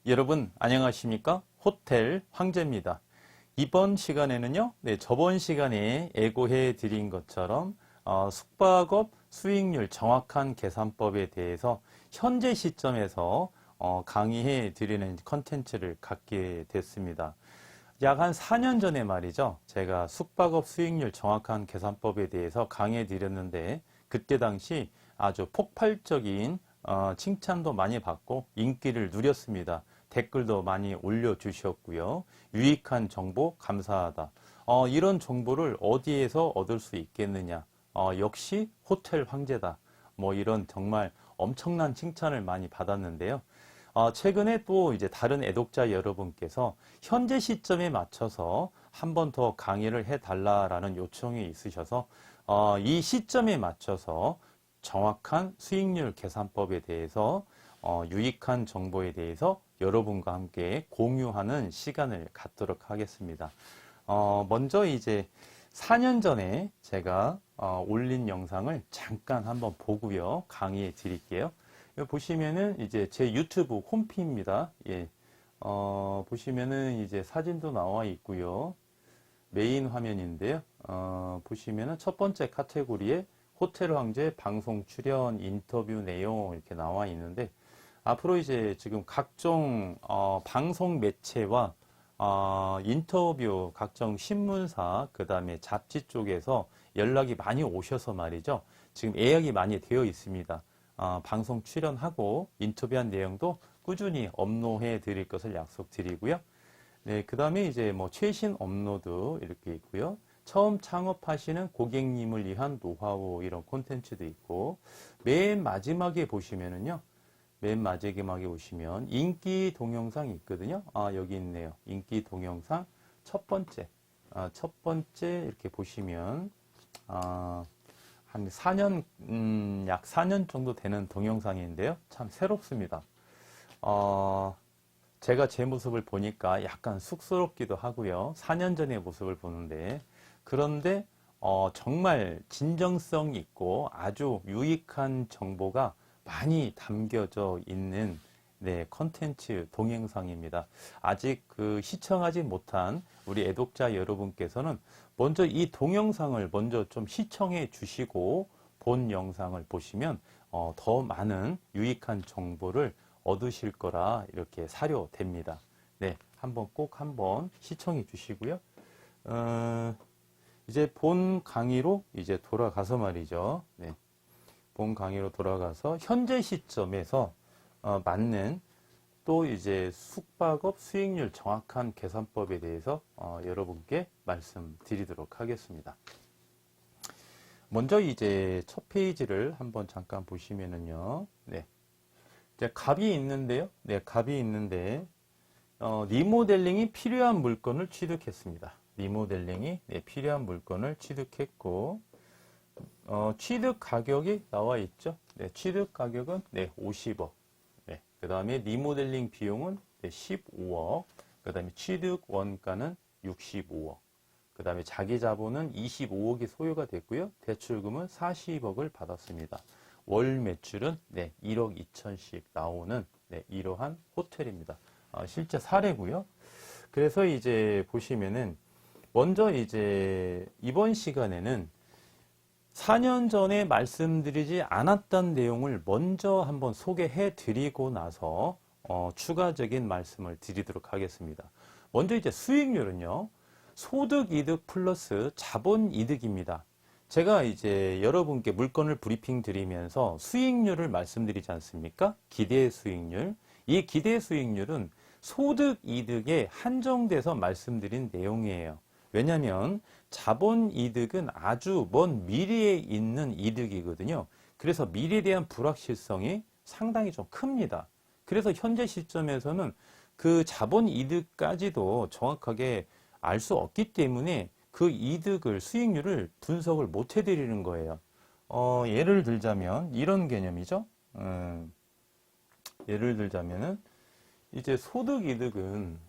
여러분 안녕하십니까? 호텔 황제입니다. 이번 시간에는요, 저번 시간에 예고해 드린 것처럼 숙박업 수익률 정확한 계산법에 대해서 현재 시점에서 강의해 드리는 컨텐츠를 갖게 됐습니다. 약 한 4년 전에 말이죠, 제가 숙박업 수익률 정확한 계산법에 대해서 강의해 드렸는데 그때 당시 아주 폭발적인 칭찬도 많이 받고 인기를 누렸습니다. 댓글도 많이 올려주셨고요. 유익한 정보 감사하다. 이런 정보를 어디에서 얻을 수 있겠느냐. 역시 호텔 황제다. 뭐 이런 정말 엄청난 칭찬을 많이 받았는데요. 최근에 또 이제 다른 애독자 여러분께서 현재 시점에 맞춰서 한 번 더 강의를 해달라라는 요청이 있으셔서 이 시점에 맞춰서 정확한 수익률 계산법에 대해서 유익한 정보에 대해서 여러분과 함께 공유하는 시간을 갖도록 하겠습니다. 먼저 이제 4년 전에 제가 올린 영상을 잠깐 한번 보고요. 강의해 드릴게요. 여기 보시면은 이제 제 유튜브 홈피입니다. 예. 보시면은 이제 사진도 나와 있고요. 메인 화면인데요. 보시면은 첫 번째 카테고리에 호텔 황제 방송 출연 인터뷰 내용 이렇게 나와 있는데 앞으로 이제 지금 각종 방송 매체와 인터뷰 각종 신문사 그 다음에 잡지 쪽에서 연락이 많이 오셔서 말이죠. 지금 예약이 많이 되어 있습니다. 방송 출연하고 인터뷰한 내용도 꾸준히 업로드해 드릴 것을 약속드리고요. 네, 그 다음에 이제 뭐 최신 업로드 이렇게 있고요. 처음 창업하시는 고객님을 위한 노하우 이런 콘텐츠도 있고 맨 마지막에 보시면은요. 맨 마지막에 보시면 인기 동영상이 있거든요. 여기 있네요. 인기 동영상 첫 번째. 첫 번째 이렇게 보시면 한 4년 약 4년 정도 되는 동영상인데요. 참 새롭습니다. 제가 제 모습을 보니까 약간 쑥스럽기도 하고요. 4년 전의 모습을 보는데 그런데 정말 진정성 있고 아주 유익한 정보가 많이 담겨져 있는 컨텐츠 동영상입니다. 아직 그 시청하지 못한 우리 애독자 여러분께서는 먼저 이 동영상을 먼저 좀 시청해 주시고 본 영상을 보시면 더 많은 유익한 정보를 얻으실 거라 이렇게 사료됩니다. 네, 꼭 한번 시청해 주시고요. 이제 본 강의로 이제 돌아가서 말이죠. 네. 본 강의로 돌아가서 현재 시점에서 맞는 또 이제 숙박업 수익률 정확한 계산법에 대해서 여러분께 말씀드리도록 하겠습니다. 먼저 이제 첫 페이지를 한번 잠깐 보시면은요. 네. 이제 갑이 있는데요. 네, 갑이 있는데 리모델링이 필요한 물건을 취득했습니다. 리모델링이 필요한 물건을 취득했고 취득 가격이 나와 있죠. 네, 취득 가격은 50억. 네, 그 다음에 리모델링 비용은 15억. 그 다음에 취득 원가는 65억. 그 다음에 자기 자본은 25억이 소요가 됐고요. 대출금은 40억을 받았습니다. 월 매출은 1억 2천씩 나오는 이러한 호텔입니다. 실제 사례고요. 그래서 이제 보시면은 먼저 이제 이번 시간에는 4년 전에 말씀드리지 않았던 내용을 먼저 한번 소개해 드리고 나서 추가적인 말씀을 드리도록 하겠습니다. 먼저 이제 수익률은요. 소득이득 플러스 자본이득입니다. 제가 이제 여러분께 물건을 브리핑 드리면서 수익률을 말씀드리지 않습니까? 기대 수익률. 이 기대 수익률은 소득이득에 한정돼서 말씀드린 내용이에요. 왜냐하면 자본이득은 아주 먼 미래에 있는 이득이거든요. 그래서 미래에 대한 불확실성이 상당히 좀 큽니다. 그래서 현재 시점에서는 그 자본이득까지도 정확하게 알 수 없기 때문에 그 이득을, 수익률을 분석을 못 해드리는 거예요. 예를 들자면 이런 개념이죠. 예를 들자면은 이제 소득이득은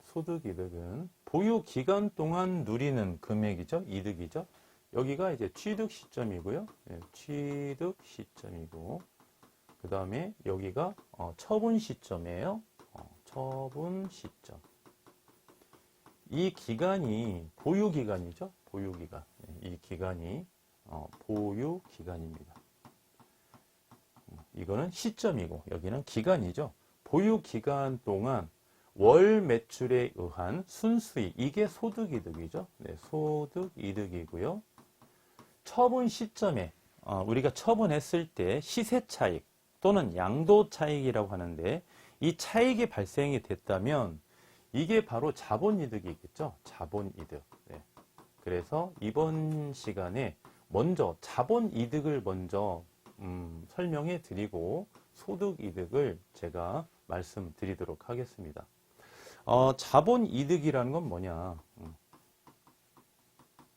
보유 기간 동안 누리는 금액이죠. 이득이죠. 여기가 이제 취득 시점이고요. 취득 시점이고 그 다음에 여기가 처분 시점이에요. 처분 시점. 이 기간이 보유기간이죠. 보유기간. 이 기간이 보유기간입니다. 이거는 시점이고 여기는 기간이죠. 보유기간 동안 월 매출에 의한 순수익, 이게 소득이득이죠. 네, 소득이득이고요. 처분 시점에 우리가 처분했을 때 시세 차익 또는 양도 차익이라고 하는데, 이 차익이 발생이 됐다면 이게 바로 자본이득이겠죠. 자본이득. 네. 그래서 이번 시간에 먼저 자본이득을 먼저 설명해 드리고 소득이득을 제가 말씀드리도록 하겠습니다. 자본이득이라는 건 뭐냐?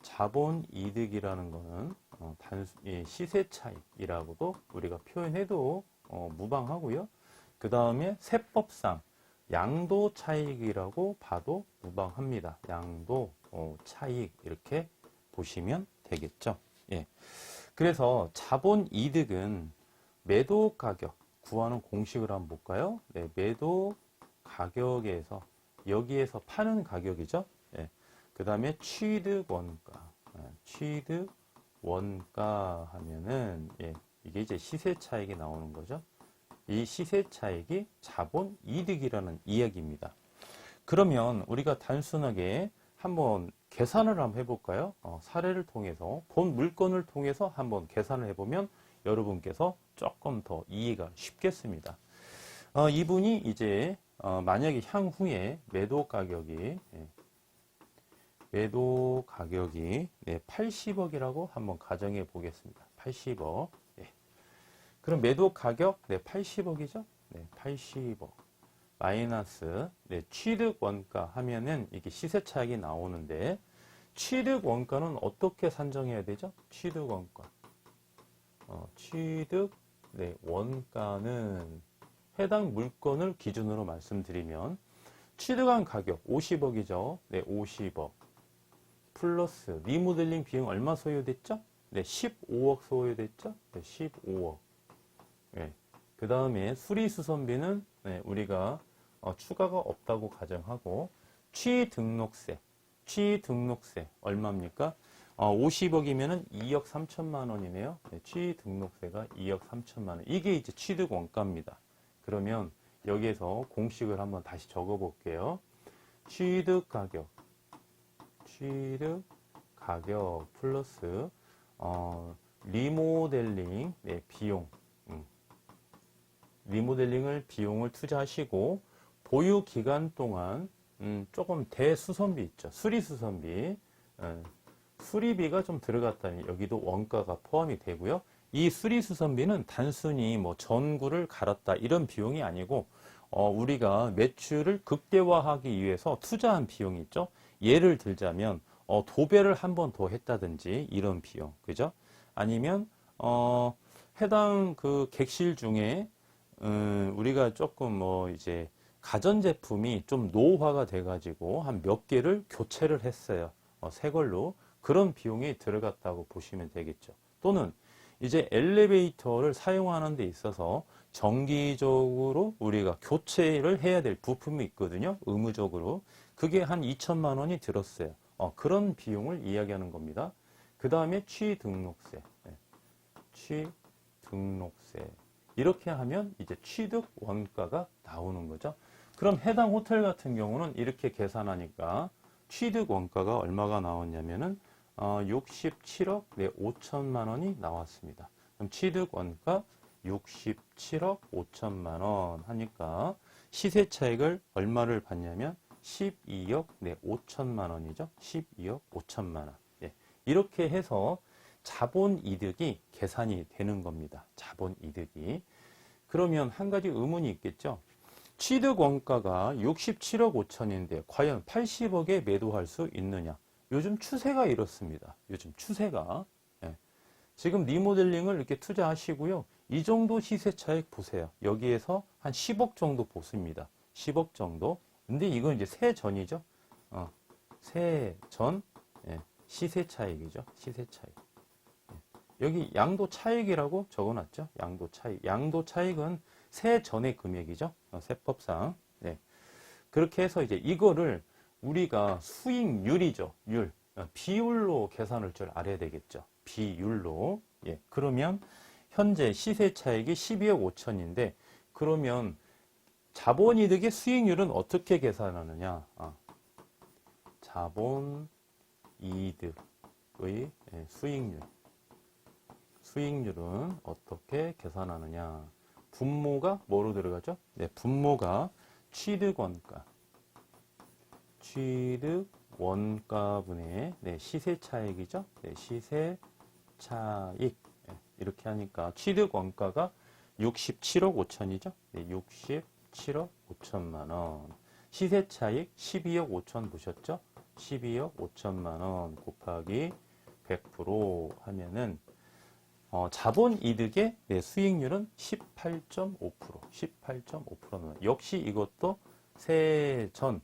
자본이득이라는 거는 시세 차익이라고도 우리가 표현해도 무방하고요. 그 다음에 세법상 양도 차익이라고 봐도 무방합니다. 양도 차익 이렇게 보시면 되겠죠. 예. 그래서 자본이득은 매도 가격 구하는 공식을 한번 볼까요? 네, 매도 가격에서 여기에서 파는 가격이죠. 예. 그 다음에 취득 원가. 취득 원가 하면은 이게 이제 시세 차익이 나오는 거죠. 이 시세 차익이 자본이득이라는 이야기입니다. 그러면 우리가 단순하게 한번 계산을 한번 해볼까요? 사례를 통해서 본 물건을 통해서 한번 계산을 해보면 여러분께서 조금 더 이해가 쉽겠습니다. 이분이 이제 만약에 향후에 매도 가격이 80억이라고 한번 가정해 보겠습니다. 80억. 그럼 매도 가격 80억이죠? 80억. 마이너스 취득 원가 하면은 이게 시세 차익이 나오는데, 취득 원가는 어떻게 산정해야 되죠? 취득 원가. 취득 원가는 해당 물건을 기준으로 말씀드리면 취득한 가격 50억이죠. 50억. 플러스 리모델링 비용 얼마 소요됐죠? 15억 소요됐죠? 15억. 그 다음에 수리수선비는 우리가 추가가 없다고 가정하고, 취등록세 얼마입니까? 50억이면은 2억 3천만 원이네요. 취등록세가 2억 3천만 원. 이게 이제 취득 원가입니다. 그러면 여기에서 공식을 한번 다시 적어 볼게요. 취득 가격 플러스 리모델링 비용. 리모델링을 비용을 투자하시고, 보유 기간 동안 조금 대수선비 있죠. 수리수선비. 수리비가 좀 들어갔다니 여기도 원가가 포함이 되고요. 이 수리수선비는 단순히 뭐 전구를 갈았다 이런 비용이 아니고 우리가 매출을 극대화하기 위해서 투자한 비용이 있죠. 예를 들자면 도배를 한 번 더 했다든지 이런 비용, 그죠? 아니면 해당 그 객실 중에 우리가 조금 이제 가전제품이 좀 노후화가 돼가지고 한 몇 개를 교체를 했어요. 새 걸로. 그런 비용이 들어갔다고 보시면 되겠죠. 또는 이제 엘리베이터를 사용하는 데 있어서 정기적으로 우리가 교체를 해야 될 부품이 있거든요. 의무적으로. 그게 한 2천만 원이 들었어요. 그런 비용을 이야기하는 겁니다. 그 다음에 취등록세. 취등록세. 이렇게 하면 이제 취득 원가가 나오는 거죠. 그럼 해당 호텔 같은 경우는 이렇게 계산하니까 취득 원가가 얼마가 나왔냐면은 67억 5천만 원이 나왔습니다. 그럼 취득 원가 67억 5천만 원 하니까 시세 차익을 얼마를 받냐면 12억 5천만 원이죠. 12억 5천만 원. 이렇게 해서 자본이득이 계산이 되는 겁니다. 자본이득이. 그러면 한 가지 의문이 있겠죠. 취득 원가가 67억 5천인데 과연 80억에 매도할 수 있느냐? 요즘 추세가 이렇습니다. 요즘 추세가. 지금 리모델링을 이렇게 투자하시고요. 이 정도 시세 차익 보세요. 여기에서 한 10억 정도 보습니다. 10억 정도. 근데 이건 이제 세전이죠. 세전 시세 차익이죠. 시세 차익. 여기 양도 차익이라고 적어놨죠. 양도 차익. 양도 차익은 세전의 금액이죠. 세법상. 그렇게 해서 이제 이거를 우리가 수익률이죠. 비율로 계산할 줄 알아야 되겠죠. 비율로. 예. 그러면 현재 시세 차익이 12억 5천인데 그러면 자본이득의 수익률은 어떻게 계산하느냐? 자본이득의 수익률. 수익률은 어떻게 계산하느냐? 분모가 뭐로 들어가죠? 네, 분모가 취득원가. 취득원가분의 시세차익이죠. 네, 시세차익. 이렇게 하니까 취득원가가 67억 5천이죠. 네, 67억 5천만 원. 시세차익 12억 5천 보셨죠? 12억 5천만 원 곱하기 100% 하면은 자본이득의 수익률은 18.5%. 18.5%는 역시 이것도 세전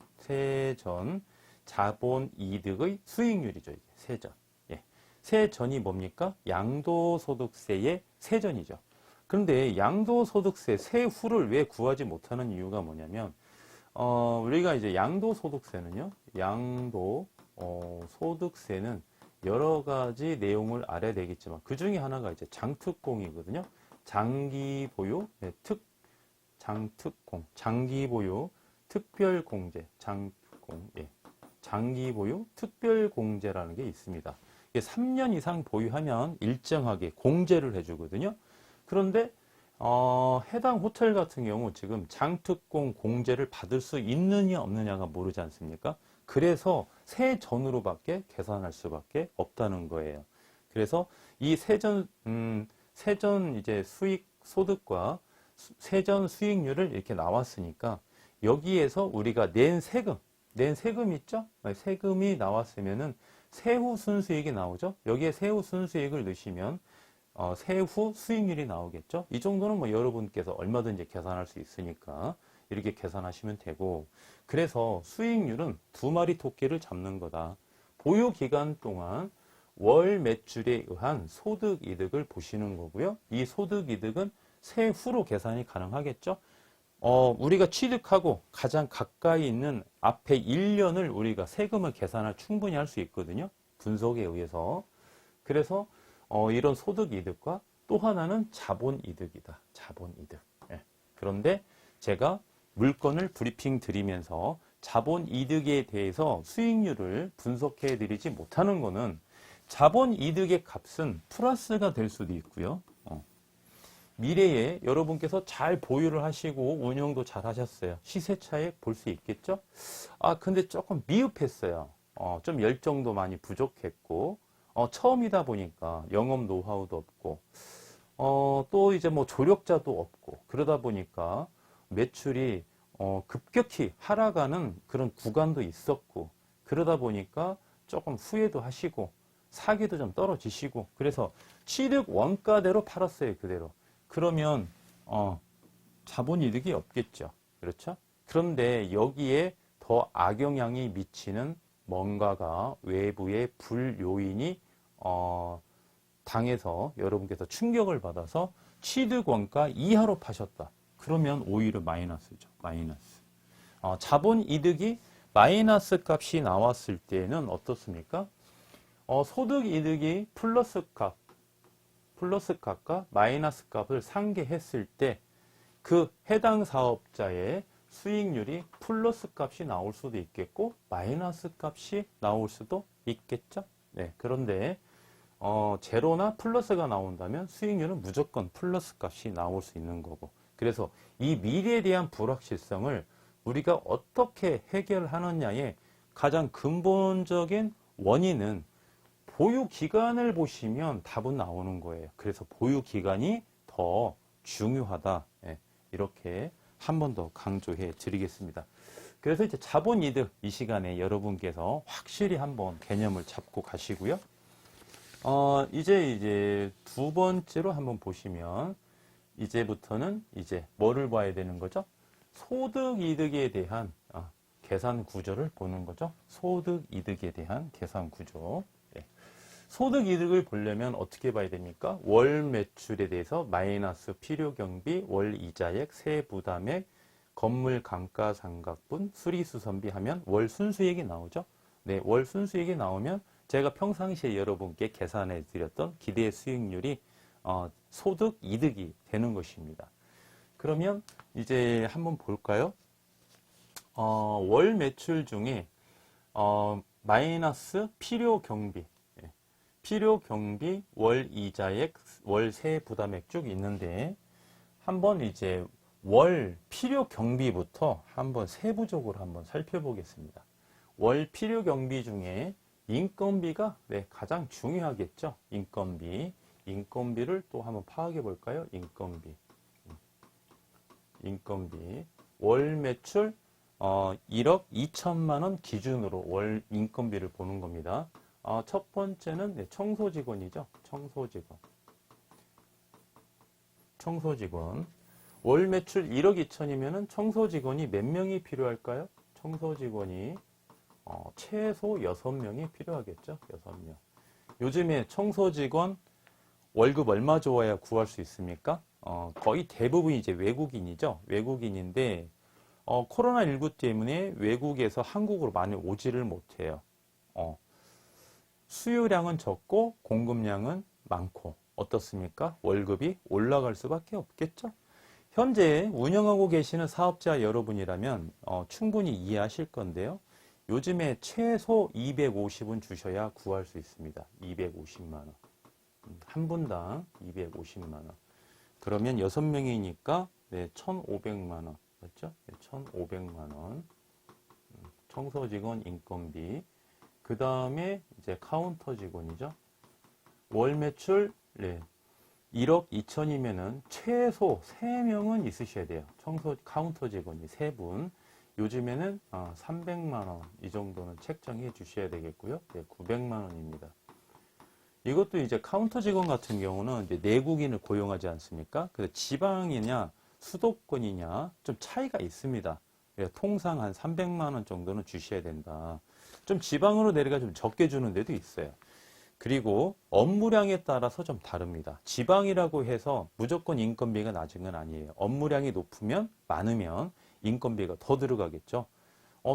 자본이득의 수익률이죠. 이게 세전. 예. 세전이 뭡니까? 양도소득세의 세전이죠. 그런데 양도소득세 세후를 왜 구하지 못하는 이유가 뭐냐면 우리가 이제 양도소득세는요. 소득세는 여러 가지 내용을 알아야 되겠지만 그 중에 하나가 이제 장특공이거든요. 장기보유, 장특공, 장기보유, 특별공제, 장특공, 장기보유, 특별공제라는 게 있습니다. 이게 3년 이상 보유하면 일정하게 공제를 해주거든요. 그런데 해당 호텔 같은 경우 지금 장특공 공제를 받을 수 있느냐 없느냐가 모르지 않습니까? 그래서 세전으로밖에 계산할 수밖에 없다는 거예요. 그래서 이 세전 이제 수익 소득과 세전 수익률을 이렇게 나왔으니까 여기에서 우리가 낸 세금 있죠? 세금이 나왔으면은 세후 순수익이 나오죠? 여기에 세후 순수익을 넣으시면 세후 수익률이 나오겠죠? 이 정도는 뭐 여러분께서 얼마든지 계산할 수 있으니까 이렇게 계산하시면 되고, 그래서 수익률은 두 마리 토끼를 잡는 거다. 보유 기간 동안 월 매출에 의한 소득 이득을 보시는 거고요. 이 소득 이득은 세후로 계산이 가능하겠죠? 우리가 취득하고 가장 가까이 있는 앞에 1년을 우리가 세금을 계산을 충분히 할 수 있거든요. 분석에 의해서. 그래서 이런 소득 이득과 또 하나는 자본 이득이다. 자본 이득. 예. 그런데 제가 물건을 브리핑 드리면서 자본 이득에 대해서 수익률을 분석해 드리지 못하는 거는 자본 이득의 값은 플러스가 될 수도 있고요. 미래에 여러분께서 잘 보유를 하시고 운영도 잘 하셨어요. 시세 차익 볼 수 있겠죠? 근데 조금 미흡했어요. 좀 열정도 많이 부족했고, 처음이다 보니까 영업 노하우도 없고, 또 이제 뭐 조력자도 없고, 그러다 보니까 매출이 급격히 하락하는 그런 구간도 있었고, 그러다 보니까 조금 후회도 하시고, 사기도 좀 떨어지시고, 그래서 취득 원가대로 팔았어요, 그대로. 그러면 자본이득이 없겠죠. 그렇죠? 그런데 여기에 더 악영향이 미치는 뭔가가 외부의 불요인이 당해서 여러분께서 충격을 받아서 취득 원가 이하로 파셨다. 그러면 오히려 마이너스죠. 마이너스. 자본이득이 마이너스 값이 나왔을 때는 어떻습니까? 소득이득이 플러스 값과 마이너스 값을 상계했을 때 그 해당 사업자의 수익률이 플러스 값이 나올 수도 있겠고 마이너스 값이 나올 수도 있겠죠. 네, 그런데 제로나 플러스가 나온다면 수익률은 무조건 플러스 값이 나올 수 있는 거고, 그래서 이 미래에 대한 불확실성을 우리가 어떻게 해결하느냐의 가장 근본적인 원인은 보유 기간을 보시면 답은 나오는 거예요. 그래서 보유 기간이 더 중요하다. 이렇게 한 번 더 강조해 드리겠습니다. 그래서 이제 자본이득 이 시간에 여러분께서 확실히 한번 개념을 잡고 가시고요. 이제 두 번째로 한번 보시면 이제부터는 이제 뭐를 봐야 되는 거죠? 소득이득에 대한 계산 구조를 보는 거죠. 소득이득에 대한 계산 구조. 소득이득을 보려면 어떻게 봐야 됩니까? 월 매출에 대해서 마이너스 필요경비, 월 이자액, 세부담액, 건물 감가상각분 수리수선비 하면 월 순수익이 나오죠. 네, 월 순수익이 나오면 제가 평상시에 여러분께 계산해 드렸던 기대 수익률이 소득 이득이 되는 것입니다. 그러면 이제 한번 볼까요? 월 매출 중에 마이너스 필요 경비, 필요 경비, 월 이자액, 월 세액 부담액 쭉 있는데 한번 이제 월 필요 경비부터 한번 세부적으로 한번 살펴보겠습니다. 월 필요 경비 중에 인건비가 가장 중요하겠죠. 인건비를 또 한번 파악해 볼까요? 인건비 월 매출 1억 2천만 원 기준으로 월 인건비를 보는 겁니다. 첫 번째는 청소직원이죠. 청소직원. 월 매출 1억 2천이면은 청소직원이 몇 명이 필요할까요? 청소직원이 최소 6명이 필요하겠죠. 6명. 요즘에 청소직원 월급 얼마 줘야 구할 수 있습니까? 거의 대부분 이제 외국인이죠. 외국인인데 코로나19 때문에 외국에서 한국으로 많이 오지를 못해요. 수요량은 적고 공급량은 많고 어떻습니까? 월급이 올라갈 수밖에 없겠죠. 현재 운영하고 계시는 사업자 여러분이라면 충분히 이해하실 건데요. 요즘에 최소 250은 주셔야 구할 수 있습니다. 250만 원. 한 분당 250만 원. 그러면 6명이니까 1,500만 원. 맞죠? 1,500만 원. 청소직원 인건비. 그 다음에 이제 카운터 직원이죠. 월 매출 1억 2천이면은 최소 3명은 있으셔야 돼요. 카운터 직원이 3분. 요즘에는 300만 원 이 정도는 책정해 주셔야 되겠고요. 900만 원입니다. 이것도 이제 카운터 직원 같은 경우는 이제 내국인을 고용하지 않습니까? 그래서 지방이냐 수도권이냐 좀 차이가 있습니다. 통상 한 300만 원 정도는 주셔야 된다. 좀 지방으로 내려가 좀 적게 주는 데도 있어요. 그리고 업무량에 따라서 좀 다릅니다. 지방이라고 해서 무조건 인건비가 낮은 건 아니에요. 업무량이 많으면 인건비가 더 들어가겠죠.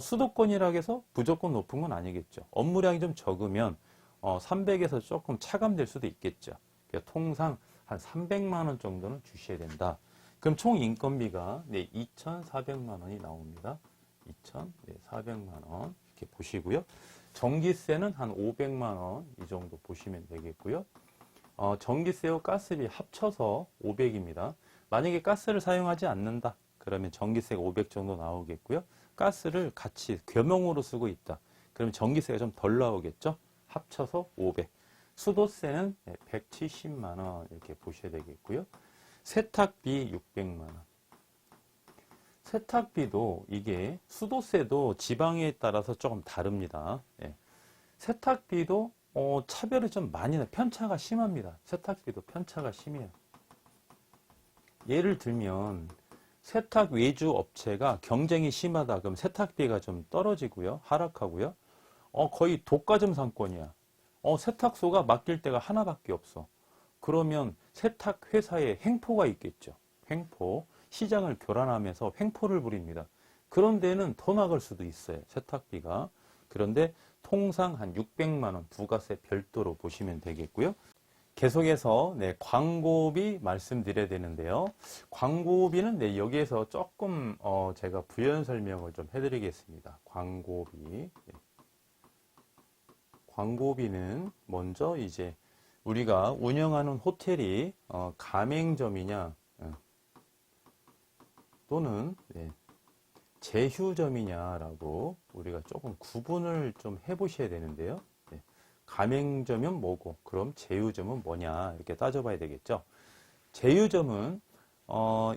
수도권이라고 해서 무조건 높은 건 아니겠죠. 업무량이 좀 적으면 300에서 조금 차감될 수도 있겠죠. 그러니까 통상 한 300만 원 정도는 주셔야 된다. 그럼 총 인건비가 2,400만 원이 나옵니다. 2,400만 원 이렇게 보시고요. 전기세는 한 500만 원 이 정도 보시면 되겠고요. 전기세와 가스비 합쳐서 500입니다. 만약에 가스를 사용하지 않는다. 그러면 전기세가 500 정도 나오겠고요. 가스를 같이 겸용으로 쓰고 있다. 그러면 전기세가 좀 덜 나오겠죠. 합쳐서 500. 수도세는 170만 원 이렇게 보셔야 되겠고요. 세탁비 600만 원. 세탁비도 이게 수도세도 지방에 따라서 조금 다릅니다. 세탁비도 차별이 좀 많이 나요. 편차가 심합니다. 세탁비도 편차가 심해요. 예를 들면 세탁 외주 업체가 경쟁이 심하다. 그럼 세탁비가 좀 떨어지고요. 하락하고요. 거의 독과점 상권이야. 세탁소가 맡길 데가 하나밖에 없어. 그러면 세탁 회사에 횡포가 있겠죠. 횡포. 시장을 교란하면서 횡포를 부립니다. 그런 데는 더 나갈 수도 있어요. 세탁비가. 그런데 통상 한 600만 원 부가세 별도로 보시면 되겠고요. 계속해서 광고비 말씀드려야 되는데요. 광고비는 여기에서 조금 제가 부연 설명을 좀 해드리겠습니다. 광고비. 광고비는 먼저 이제 우리가 운영하는 호텔이 가맹점이냐 또는 제휴점이냐라고 우리가 조금 구분을 좀 해보셔야 되는데요. 가맹점은 뭐고 그럼 제휴점은 뭐냐 이렇게 따져봐야 되겠죠. 제휴점은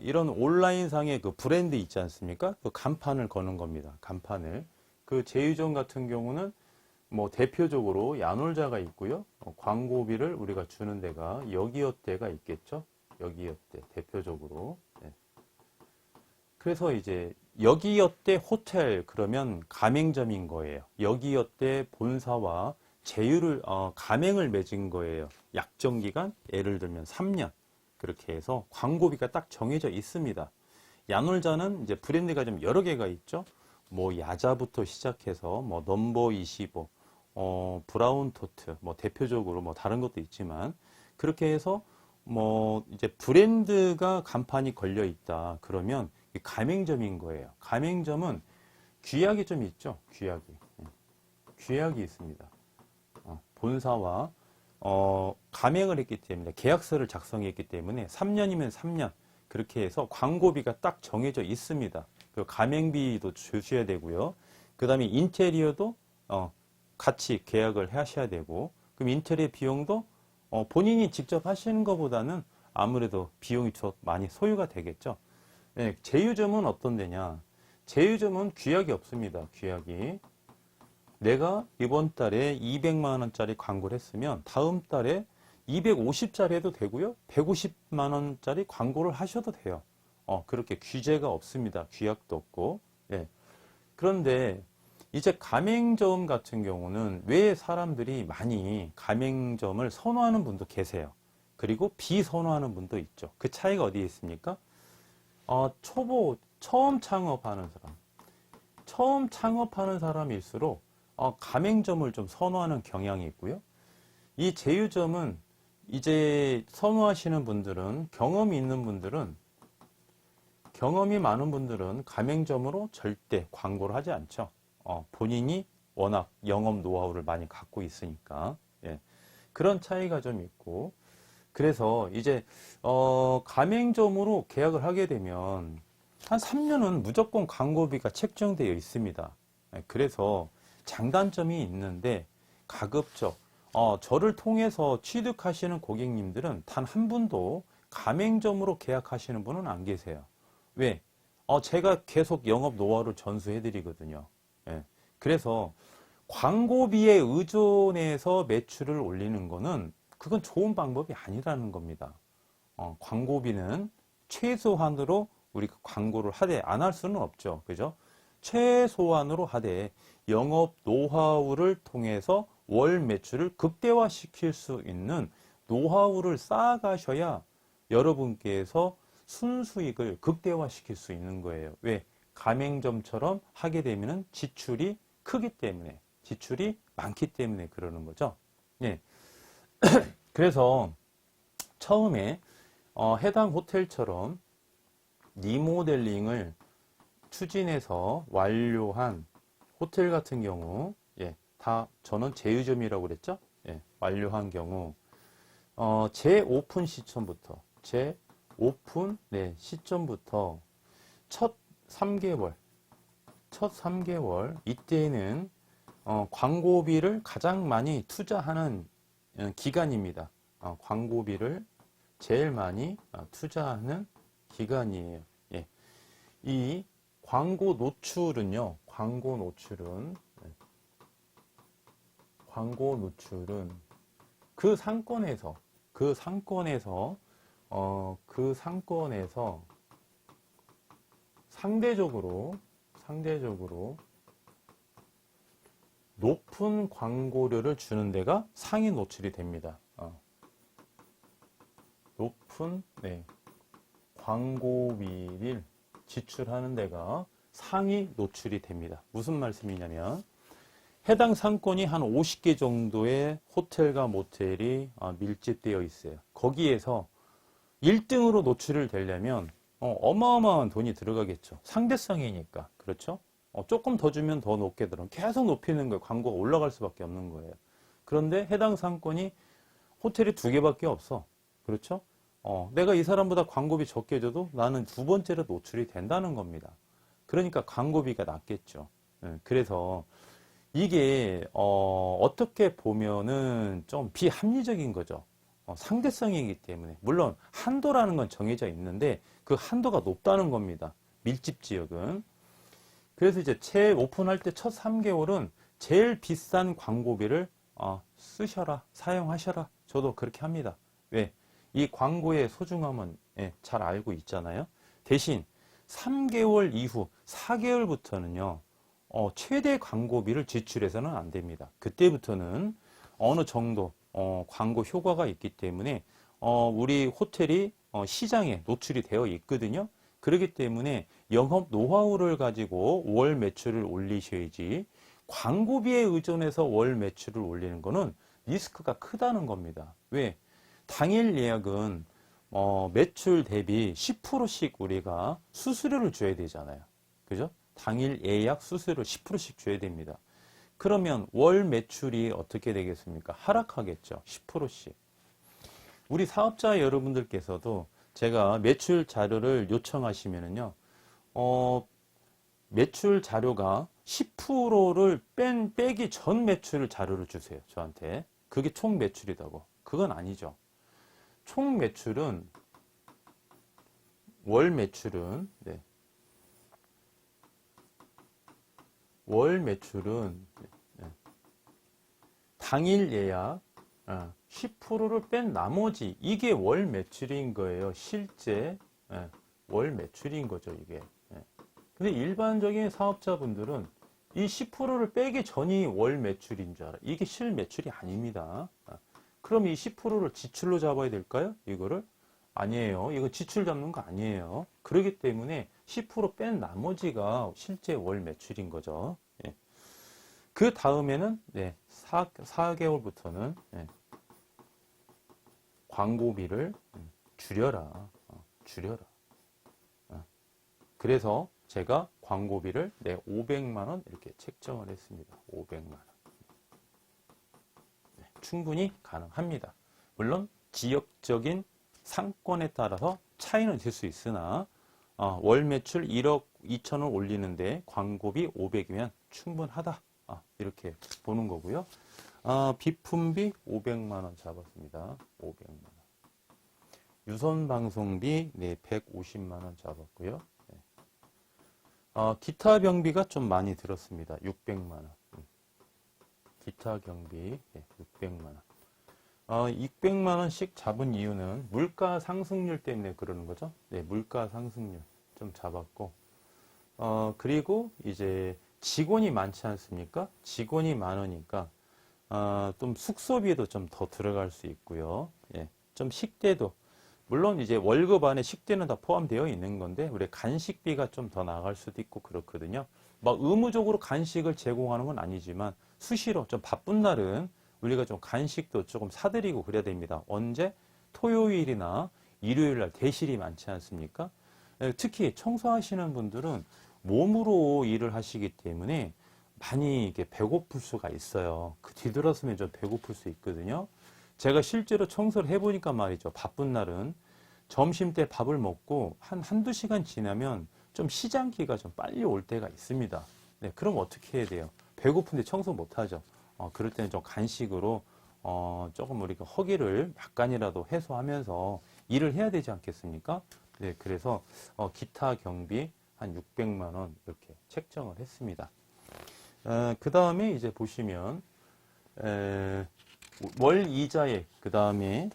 이런 온라인상의 그 브랜드 있지 않습니까? 그 간판을 거는 겁니다. 간판을. 그 제휴점 같은 경우는 뭐 대표적으로 야놀자가 있고요. 광고비를 우리가 주는 데가 여기어때가 있겠죠. 여기어때 대표적으로. 그래서 이제 여기어때 호텔 그러면 가맹점인 거예요. 여기어때 본사와 제휴를 가맹을 맺은 거예요. 약정 기간 예를 들면 3년 그렇게 해서 광고비가 딱 정해져 있습니다. 야놀자는 이제 브랜드가 좀 여러 개가 있죠. 뭐 야자부터 시작해서 뭐 넘버 25, 브라운 토트, 뭐 대표적으로 뭐 다른 것도 있지만 그렇게 해서 뭐 이제 브랜드가 간판이 걸려 있다. 그러면 가맹점인 거예요. 가맹점은 규약이 좀 있죠. 규약이 있습니다. 본사와 가맹을 했기 때문에 계약서를 작성했기 때문에 3년이면 3년 그렇게 해서 광고비가 딱 정해져 있습니다. 그 가맹비도 주셔야 되고요. 그 다음에 인테리어도 같이 계약을 하셔야 되고 그럼 인테리어 비용도 본인이 직접 하시는 것보다는 아무래도 비용이 더 많이 소요가 되겠죠. 네, 제휴점은 어떤 데냐? 제휴점은 규약이 없습니다. 규약이. 내가 이번 달에 200만 원짜리 광고를 했으면 다음 달에 250짜리 해도 되고요. 150만 원짜리 광고를 하셔도 돼요. 그렇게 규제가 없습니다. 규약도 없고. 예. 그런데 이제 가맹점 같은 경우는 왜 사람들이 많이 가맹점을 선호하는 분도 계세요. 그리고 비선호하는 분도 있죠. 그 차이가 어디에 있습니까? 처음 창업하는 사람일수록 가맹점을 좀 선호하는 경향이 있고요. 이 제휴점은 이제 선호하시는 분들은 경험이 많은 분들은 가맹점으로 절대 광고를 하지 않죠. 본인이 워낙 영업 노하우를 많이 갖고 있으니까. 예. 그런 차이가 좀 있고 그래서 이제 가맹점으로 계약을 하게 되면 한 3년은 무조건 광고비가 책정되어 있습니다. 예. 그래서 장단점이 있는데 가급적 저를 통해서 취득하시는 고객님들은 단 한 분도 가맹점으로 계약하시는 분은 안 계세요. 왜? 제가 계속 영업 노하우를 전수해 드리거든요. 예. 그래서 광고비에 의존해서 매출을 올리는 거는 그건 좋은 방법이 아니라는 겁니다. 광고비는 최소한으로 우리가 광고를 하되 안 할 수는 없죠. 그죠? 최소한으로 하되 영업 노하우를 통해서 월 매출을 극대화시킬 수 있는 노하우를 쌓아가셔야 여러분께서 순수익을 극대화시킬 수 있는 거예요. 왜? 가맹점처럼 하게 되면 지출이 크기 때문에, 지출이 많기 때문에 그러는 거죠. 예. 그래서 처음에 해당 호텔처럼 리모델링을 추진해서 완료한 호텔 같은 경우, 예, 다 저는 제휴점이라고 그랬죠. 예, 완료한 경우 재오픈 시점부터 첫 3개월 이때는 광고비를 가장 많이 투자하는 기간입니다. 광고비를 제일 많이 투자하는 기간이에요. 예. 이 광고 노출은 그 상권에서 상대적으로 높은 광고료를 주는 데가 상위 노출이 됩니다. 높은 광고비를 지출하는 데가 상위 노출이 됩니다. 무슨 말씀이냐면 해당 상권이 한 50개 정도의 호텔과 모텔이 밀집되어 있어요. 거기에서 1등으로 노출을 되려면 어마어마한 돈이 들어가겠죠. 상대성이니까. 그렇죠? 조금 더 주면 더 높게 들어. 계속 높이는 거예요. 광고가 올라갈 수밖에 없는 거예요. 그런데 해당 상권이 호텔이 2개밖에 없어. 그렇죠? 내가 이 사람보다 광고비 적게 줘도 나는 두 번째로 노출이 된다는 겁니다. 그러니까 광고비가 낮겠죠. 그래서 이게 어떻게 보면은 좀 비합리적인 거죠. 상대성이기 때문에. 물론 한도라는 건 정해져 있는데 그 한도가 높다는 겁니다. 밀집 지역은. 그래서 이제 오픈할 때 첫 3개월은 제일 비싼 광고비를 쓰셔라, 사용하셔라. 저도 그렇게 합니다. 왜? 이 광고의 소중함은 잘 알고 있잖아요. 대신 3개월 이후 4개월부터는요. 최대 광고비를 지출해서는 안 됩니다. 그때부터는 어느 정도 광고 효과가 있기 때문에 우리 호텔이 시장에 노출이 되어 있거든요. 그렇기 때문에 영업 노하우를 가지고 월 매출을 올리셔야지 광고비에 의존해서 월 매출을 올리는 거는 리스크가 크다는 겁니다. 왜? 당일 예약은 매출 대비 10%씩 우리가 수수료를 줘야 되잖아요. 그죠? 당일 예약 수수료를 10%씩 줘야 됩니다. 그러면 월 매출이 어떻게 되겠습니까? 하락하겠죠. 10%씩. 우리 사업자 여러분들께서도 제가 매출 자료를 요청하시면은요, 매출 자료가 10%를 빼기 전 매출 자료를 주세요. 저한테. 그게 총 매출이라고. 그건 아니죠. 총 매출은, 월 매출은, 네. 월 매출은, 네. 당일 예약, 10%를 뺀 나머지, 이게 월 매출인 거예요. 실제, 월 매출인 거죠, 이게. 근데 일반적인 사업자분들은 이 10%를 빼기 전이 월 매출인 줄 알아요. 이게 실 매출이 아닙니다. 그럼 이 10%를 지출로 잡아야 될까요? 이거를? 아니에요. 이거 지출 잡는 거 아니에요. 그렇기 때문에 10% 뺀 나머지가 실제 월 매출인 거죠. 예. 그 다음에는, 네, 4개월부터는, 광고비를 줄여라. 줄여라. 그래서 제가 광고비를 500만 원 이렇게 책정을 했습니다. 500만 원. 네, 충분히 가능합니다. 물론 지역적인 상권에 따라서 차이는 될 수 있으나 월 매출 1억 2천을 올리는데 광고비 500이면 충분하다. 이렇게 보는 거고요. 비품비 500만 원 잡았습니다. 500만 원. 유선 방송비 150만 원 잡았고요. 기타 경비가 좀 많이 들었습니다. 600만 원. 기타 경비 600만 원. 600만 원씩 잡은 이유는 물가 상승률 때문에 그러는 거죠. 네, 물가 상승률 좀 잡았고, 그리고 이제 직원이 많지 않습니까? 직원이 많으니까 좀 숙소비에도 좀 더 들어갈 수 있고요. 예, 좀 식대도 물론 이제 월급 안에 식대는 다 포함되어 있는 건데 우리 간식비가 좀 더 나갈 수도 있고 그렇거든요. 막 의무적으로 간식을 제공하는 건 아니지만 수시로 좀 바쁜 날은 우리가 좀 간식도 조금 사드리고 그래야 됩니다. 언제? 토요일이나 일요일 날 대실이 많지 않습니까? 특히 청소하시는 분들은 몸으로 일을 하시기 때문에 많이 이렇게 배고플 수가 있어요. 그 뒤돌아서면 좀 배고플 수 있거든요. 제가 실제로 청소를 해보니까 말이죠. 바쁜 날은 점심 때 밥을 먹고 한두 시간 지나면 좀 시장기가 좀 빨리 올 때가 있습니다. 네, 그럼 어떻게 해야 돼요? 배고픈데 청소 못 하죠. 그럴 때는 좀 간식으로, 조금 우리가 허기를 약간이라도 해소하면서 일을 해야 되지 않겠습니까? 네, 그래서, 기타 경비 한 600만 원 이렇게 책정을 했습니다. 그 다음에 이제 보시면, 월 이자액, 그 다음에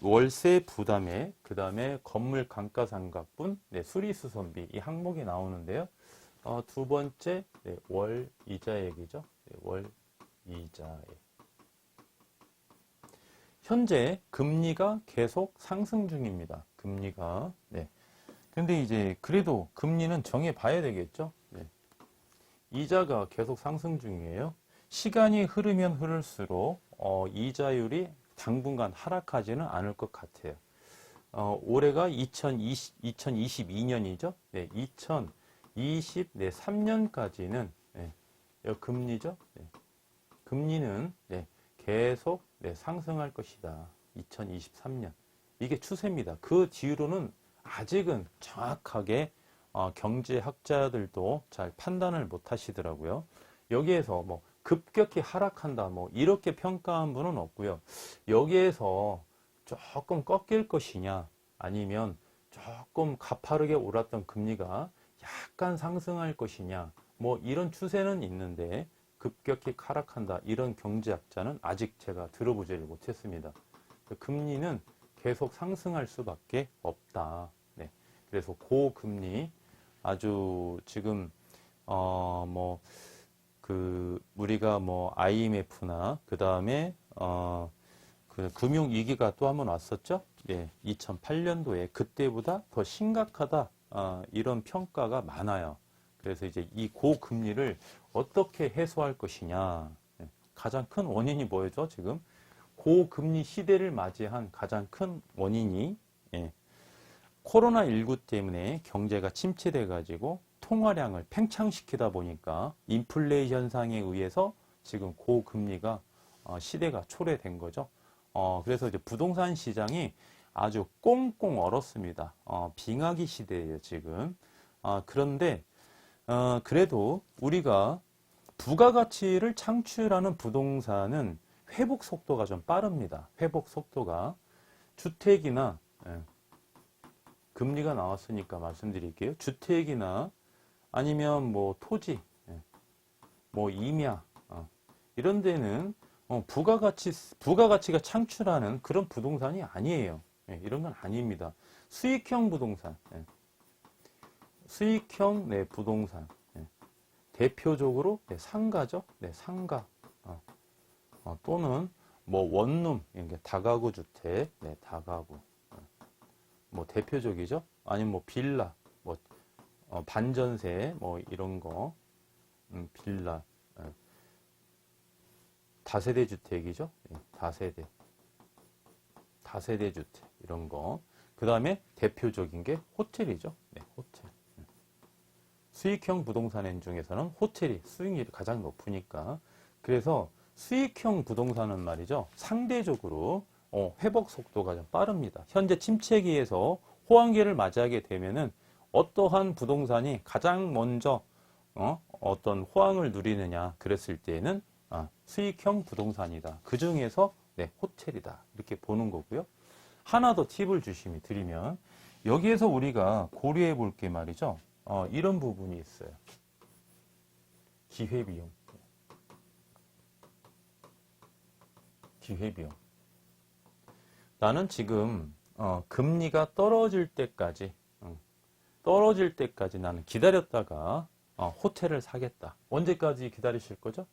월세 부담액, 그 다음에 건물 감가상각분, 수리수선비 이 항목이 나오는데요. 두 번째 월 이자액이죠. 월 이자액. 현재 금리가 계속 상승 중입니다. 금리가. 네. 근데 이제 그래도 금리는 정해 봐야 되겠죠. 네. 이자가 계속 상승 중이에요. 시간이 흐르면 흐를수록 이자율이 당분간 하락하지는 않을 것 같아요. 올해가 2022년이죠. 네, 2023년까지는 금리죠. 네, 금리는 계속 상승할 것이다. 2023년. 이게 추세입니다. 그 뒤로는 아직은 정확하게 경제학자들도 잘 판단을 못 하시더라고요. 여기에서 뭐 급격히 하락한다, 뭐 이렇게 평가한 분은 없고요. 여기에서 조금 꺾일 것이냐, 아니면 조금 가파르게 올랐던 금리가 약간 상승할 것이냐, 뭐 이런 추세는 있는데 급격히 하락한다 이런 경제학자는 아직 제가 들어보지를 못했습니다. 금리는 계속 상승할 수밖에 없다. 네. 그래서 고금리 아주 지금 우리가 IMF나 그 다음에 그 금융 위기가 또 한 번 왔었죠. 2008년도에 그때보다 더 심각하다. 이런 평가가 많아요. 그래서 이제 이 고금리를 어떻게 해소할 것이냐. 가장 큰 원인이 뭐였죠? 지금 고금리 시대를 맞이한 가장 큰 원인이 코로나19 때문에 경제가 침체돼 가지고 통화량을 팽창시키다 보니까 인플레 현상에 의해서 지금 고금리가 시대가 초래된 거죠. 그래서 이제 부동산 시장이 아주 꽁꽁 얼었습니다. 빙하기 시대예요, 지금. 그런데 그래도 우리가 부가가치를 창출하는 부동산은 회복 속도가 좀 빠릅니다. 회복 속도가 주택이나 금리가 나왔으니까 말씀드릴게요. 주택이나 아니면 뭐 토지, 뭐 임야 이런 데는 부가가치가 창출하는 그런 부동산이 아니에요. 이런 건 아닙니다. 수익형 부동산, 수익형 부동산. 대표적으로 상가죠. 상가 또는 뭐 원룸, 다가구 주택, 다가구 뭐 대표적이죠. 아니면 뭐 빌라, 뭐 반전세, 뭐 이런 거, 빌라, 다세대 주택이죠. 다세대 주택 이런 거. 그 다음에 대표적인 게 호텔이죠. 호텔. 수익형 부동산 중에서는 호텔이 수익률이 가장 높으니까. 그래서 수익형 부동산은 말이죠. 상대적으로 회복 속도가 좀 빠릅니다. 현재 침체기에서 호황기를 맞이하게 되면은 어떠한 부동산이 가장 먼저 어떤 호황을 누리느냐 그랬을 때에는 수익형 부동산이다. 그 중에서 호텔이다. 이렇게 보는 거고요. 하나 더 팁을 드리면 여기에서 우리가 고려해 볼 게 말이죠. 이런 부분이 있어요. 기회비용. 기회비용. 나는 지금 금리가 떨어질 때까지 나는 기다렸다가 호텔을 사겠다. 언제까지 기다리실 거죠?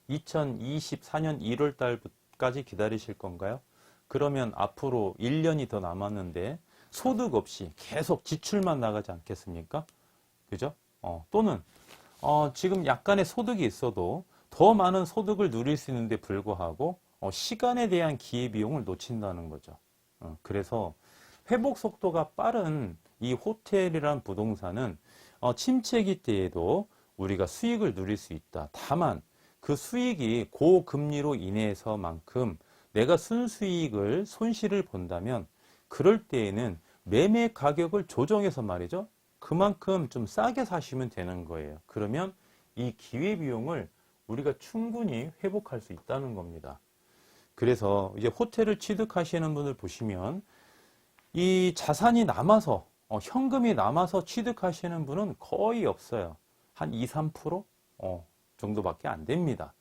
2024년 1월 달까지 기다리실 건가요? 그러면 앞으로 1년이 더 남았는데 소득 없이 계속 지출만 나가지 않겠습니까? 그죠? 또는 지금 약간의 소득이 있어도 더 많은 소득을 누릴 수 있는데 불구하고 시간에 대한 기회비용을 놓친다는 거죠. 그래서 회복 속도가 빠른 이 호텔이란 부동산은 침체기 때에도 우리가 수익을 누릴 수 있다. 다만 그 수익이 고금리로 인해서만큼 내가 순수익을 손실을 본다면 그럴 때에는 매매 가격을 조정해서 말이죠. 그만큼 좀 싸게 사시면 되는 거예요. 그러면 이 기회비용을 우리가 충분히 회복할 수 있다는 겁니다. 그래서 이제 호텔을 취득하시는 분을 보시면 이 자산이 남아서 현금이 남아서 취득하시는 분은 거의 없어요. 한 2, 3% 정도밖에 안 됩니다.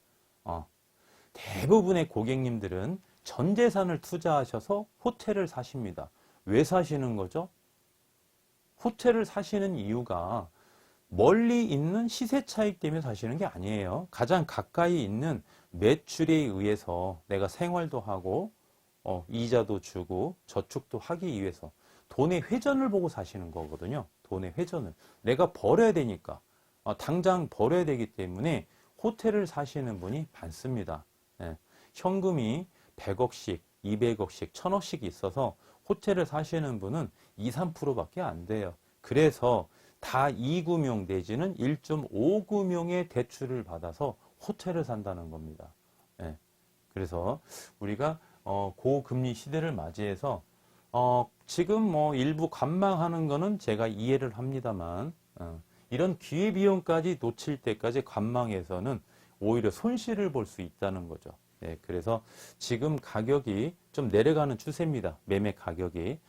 대부분의 고객님들은 전 재산을 투자하셔서 호텔을 사십니다. 왜 사시는 거죠? 호텔을 사시는 이유가 멀리 있는 시세 차익 때문에 사시는 게 아니에요. 가장 가까이 있는 매출에 의해서 내가 생활도 하고 이자도 주고 저축도 하기 위해서 돈의 회전을 보고 사시는 거거든요. 돈의 회전을. 내가 벌어야 되니까. 당장 벌어야 되기 때문에 호텔을 사시는 분이 많습니다. 현금이 100억씩, 200억씩, 1000억씩 있어서 호텔을 사시는 분은 2, 3%밖에 안 돼요. 그래서 다 2금융 내지는 1.5금융의 대출을 받아서 호텔을 산다는 겁니다. 그래서 우리가 고금리 시대를 맞이해서 지금 뭐 일부 관망하는 거는 제가 이해를 합니다만 이런 기회비용까지 놓칠 때까지 관망해서는 오히려 손실을 볼 수 있다는 거죠. 그래서 지금 가격이 좀 내려가는 추세입니다. 매매 가격이.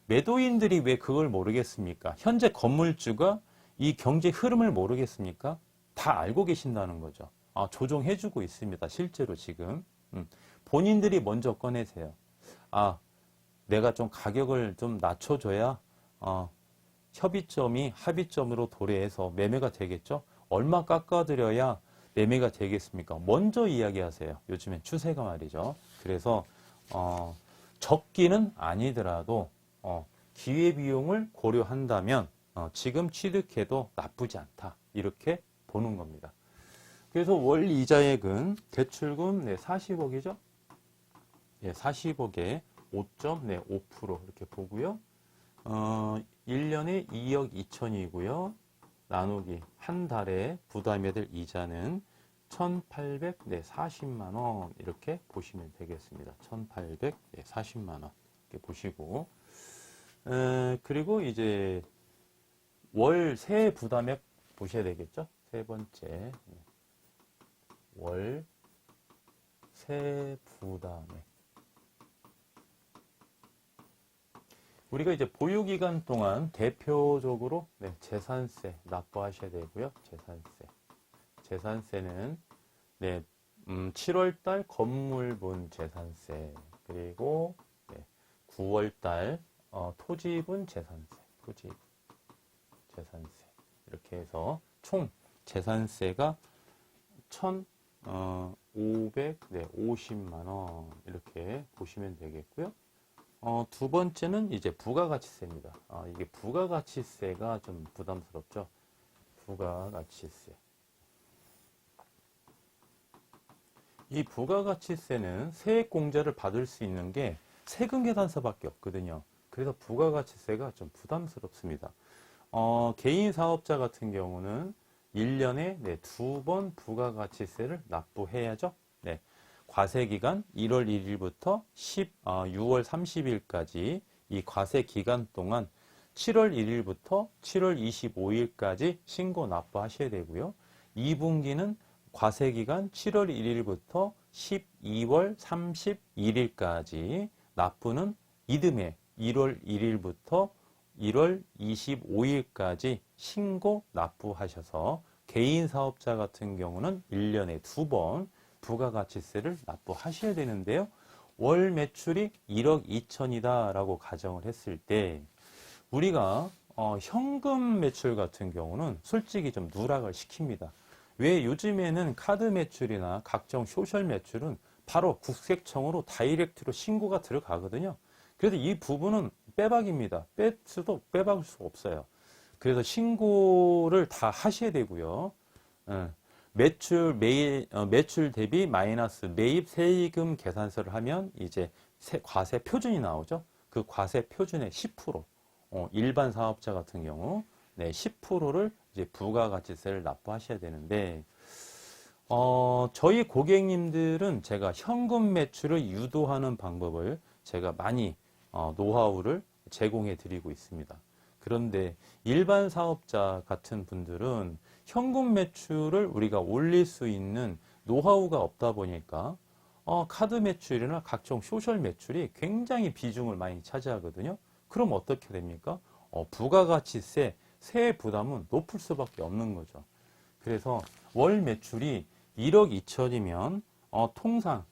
매도인들이 왜 그걸 모르겠습니까? 현재 건물주가 이 경제 흐름을 모르겠습니까? 다 알고 계신다는 거죠. 조정해주고 있습니다. 실제로 지금. 본인들이 먼저 꺼내세요. 내가 좀 가격을 좀 낮춰줘야 협의점이 합의점으로 도래해서 매매가 되겠죠? 얼마 깎아드려야 매매가 되겠습니까? 먼저 이야기하세요. 요즘엔 추세가 말이죠. 그래서 적기는 아니더라도 기회비용을 고려한다면 지금 취득해도 나쁘지 않다. 이렇게 보는 겁니다. 그래서 월 이자액은 대출금 40억이죠. 예, 40억에 5.5% 이렇게 보고요. 1년에 2억 2천이고요. 나누기 한 달에 부담해야 될 이자는 1,840만 원 이렇게 보시면 되겠습니다. 1,840만 원 이렇게 보시고 그리고 이제 월 세 부담액 보셔야 되겠죠. 세 번째 월 세 부담액 우리가 이제 보유기간 동안 대표적으로 재산세 납부하셔야 되고요. 재산세는 7월달 건물분 재산세 그리고 9월달 토지분 재산세 이렇게 해서 총 재산세가 1,550만 원 이렇게 보시면 되겠고요. 두 번째는 이제 부가가치세입니다. 이게 부가가치세가 좀 부담스럽죠. 부가가치세. 이 부가가치세는 세액공제를 받을 수 있는 게 세금계산서밖에 없거든요. 그래서 부가가치세가 좀 부담스럽습니다. 개인 사업자 같은 경우는 1년에 2번 부가가치세를 납부해야죠. 과세기간 1월 1일부터 6월 30일까지 이 과세기간 동안 7월 1일부터 7월 25일까지 신고 납부하셔야 되고요. 2분기는 과세기간 7월 1일부터 12월 31일까지 납부는 이듬해 1월 1일부터 1월 25일까지 신고 납부하셔서 개인 사업자 같은 경우는 1년에 2번 부가가치세를 납부하셔야 되는데요. 월 매출이 1억 2천이다 라고 가정을 했을 때 우리가 현금 매출 같은 경우는 솔직히 좀 누락을 시킵니다. 왜 요즘에는 카드 매출이나 각종 소셜 매출은 바로 국세청으로 다이렉트로 신고가 들어가거든요. 그래서 이 부분은 빼박입니다. 빼박을 수 없어요. 그래서 신고를 다 하셔야 되고요. 매출 대비 마이너스 매입 세금 계산서를 하면 이제 과세 표준이 나오죠. 그 과세 표준의 10%, 일반 사업자 같은 경우 10%를 이제 부가가치세를 납부하셔야 되는데 저희 고객님들은 제가 현금 매출을 유도하는 방법을 제가 많이 노하우를 제공해 드리고 있습니다. 그런데 일반 사업자 같은 분들은 현금 매출을 우리가 올릴 수 있는 노하우가 없다 보니까 카드 매출이나 각종 소셜 매출이 굉장히 비중을 많이 차지하거든요. 그럼 어떻게 됩니까? 부가가치세 세액 부담은 높을 수밖에 없는 거죠. 그래서 월 매출이 1억 2천이면 통상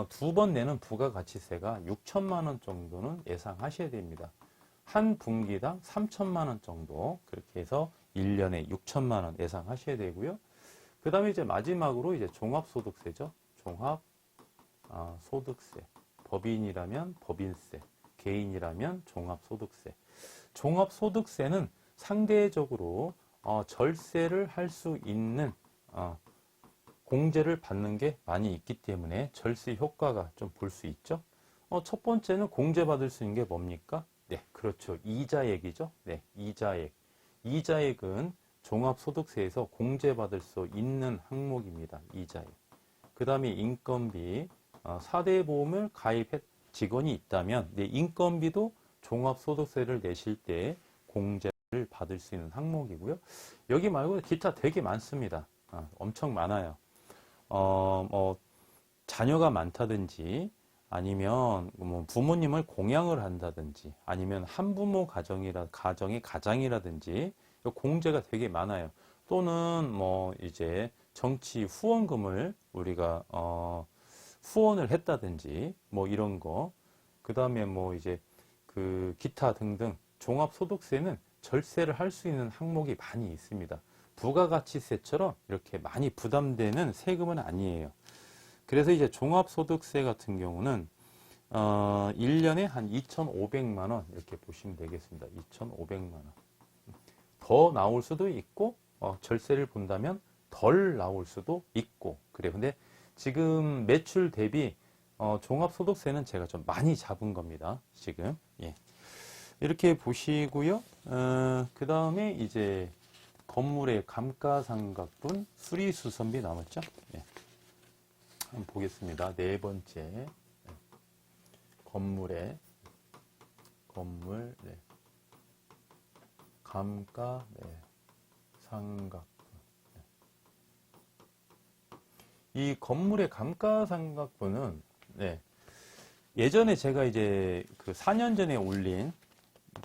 두 번 내는 부가가치세가 6천만 원 정도는 예상하셔야 됩니다. 한 분기당 3천만 원 정도 그렇게 해서 1년에 6천만 원 예상하셔야 되고요. 그 다음에 이제 마지막으로 이제 종합소득세죠. 종합소득세. 법인이라면 법인세, 개인이라면 종합소득세. 종합소득세는 상대적으로 절세를 할 수 있는 공제를 받는 게 많이 있기 때문에 절세 효과가 좀 볼 수 있죠. 첫 번째는 공제받을 수 있는 게 뭡니까? 네, 그렇죠. 이자액이죠. 네, 이자액. 이자액은 종합소득세에서 공제받을 수 있는 항목입니다. 이자액. 그 다음에 인건비, 4대 보험을 가입해 직원이 있다면 인건비도 종합소득세를 내실 때 공제를 받을 수 있는 항목이고요. 여기 말고 기타 되게 많습니다. 엄청 많아요. 자녀가 많다든지 아니면 뭐 부모님을 공양을 한다든지 아니면 한부모 가정이라든지 공제가 되게 많아요. 또는 뭐 이제 정치 후원금을 우리가 후원을 했다든지 뭐 이런 거. 그다음에 뭐 이제 그 기타 등등 종합소득세는 절세를 할 수 있는 항목이 많이 있습니다. 부가가치세처럼 이렇게 많이 부담되는 세금은 아니에요. 그래서 이제 종합소득세 같은 경우는 1년에 한 2,500만 원 이렇게 보시면 되겠습니다. 2,500만 원. 더 나올 수도 있고 절세를 본다면 덜 나올 수도 있고 그래요. 근데 지금 매출 대비 종합소득세는 제가 좀 많이 잡은 겁니다. 지금 예. 이렇게 보시고요. 그 다음에 이제 건물의 감가상각분, 수리수선비 남았죠? 예. 한번 보겠습니다. 네 번째. 예. 건물, 네. 감가, 네. 상각분. 네. 이 건물의 감가상각분은, 네. 예전에 제가 이제 그 4년 전에 올린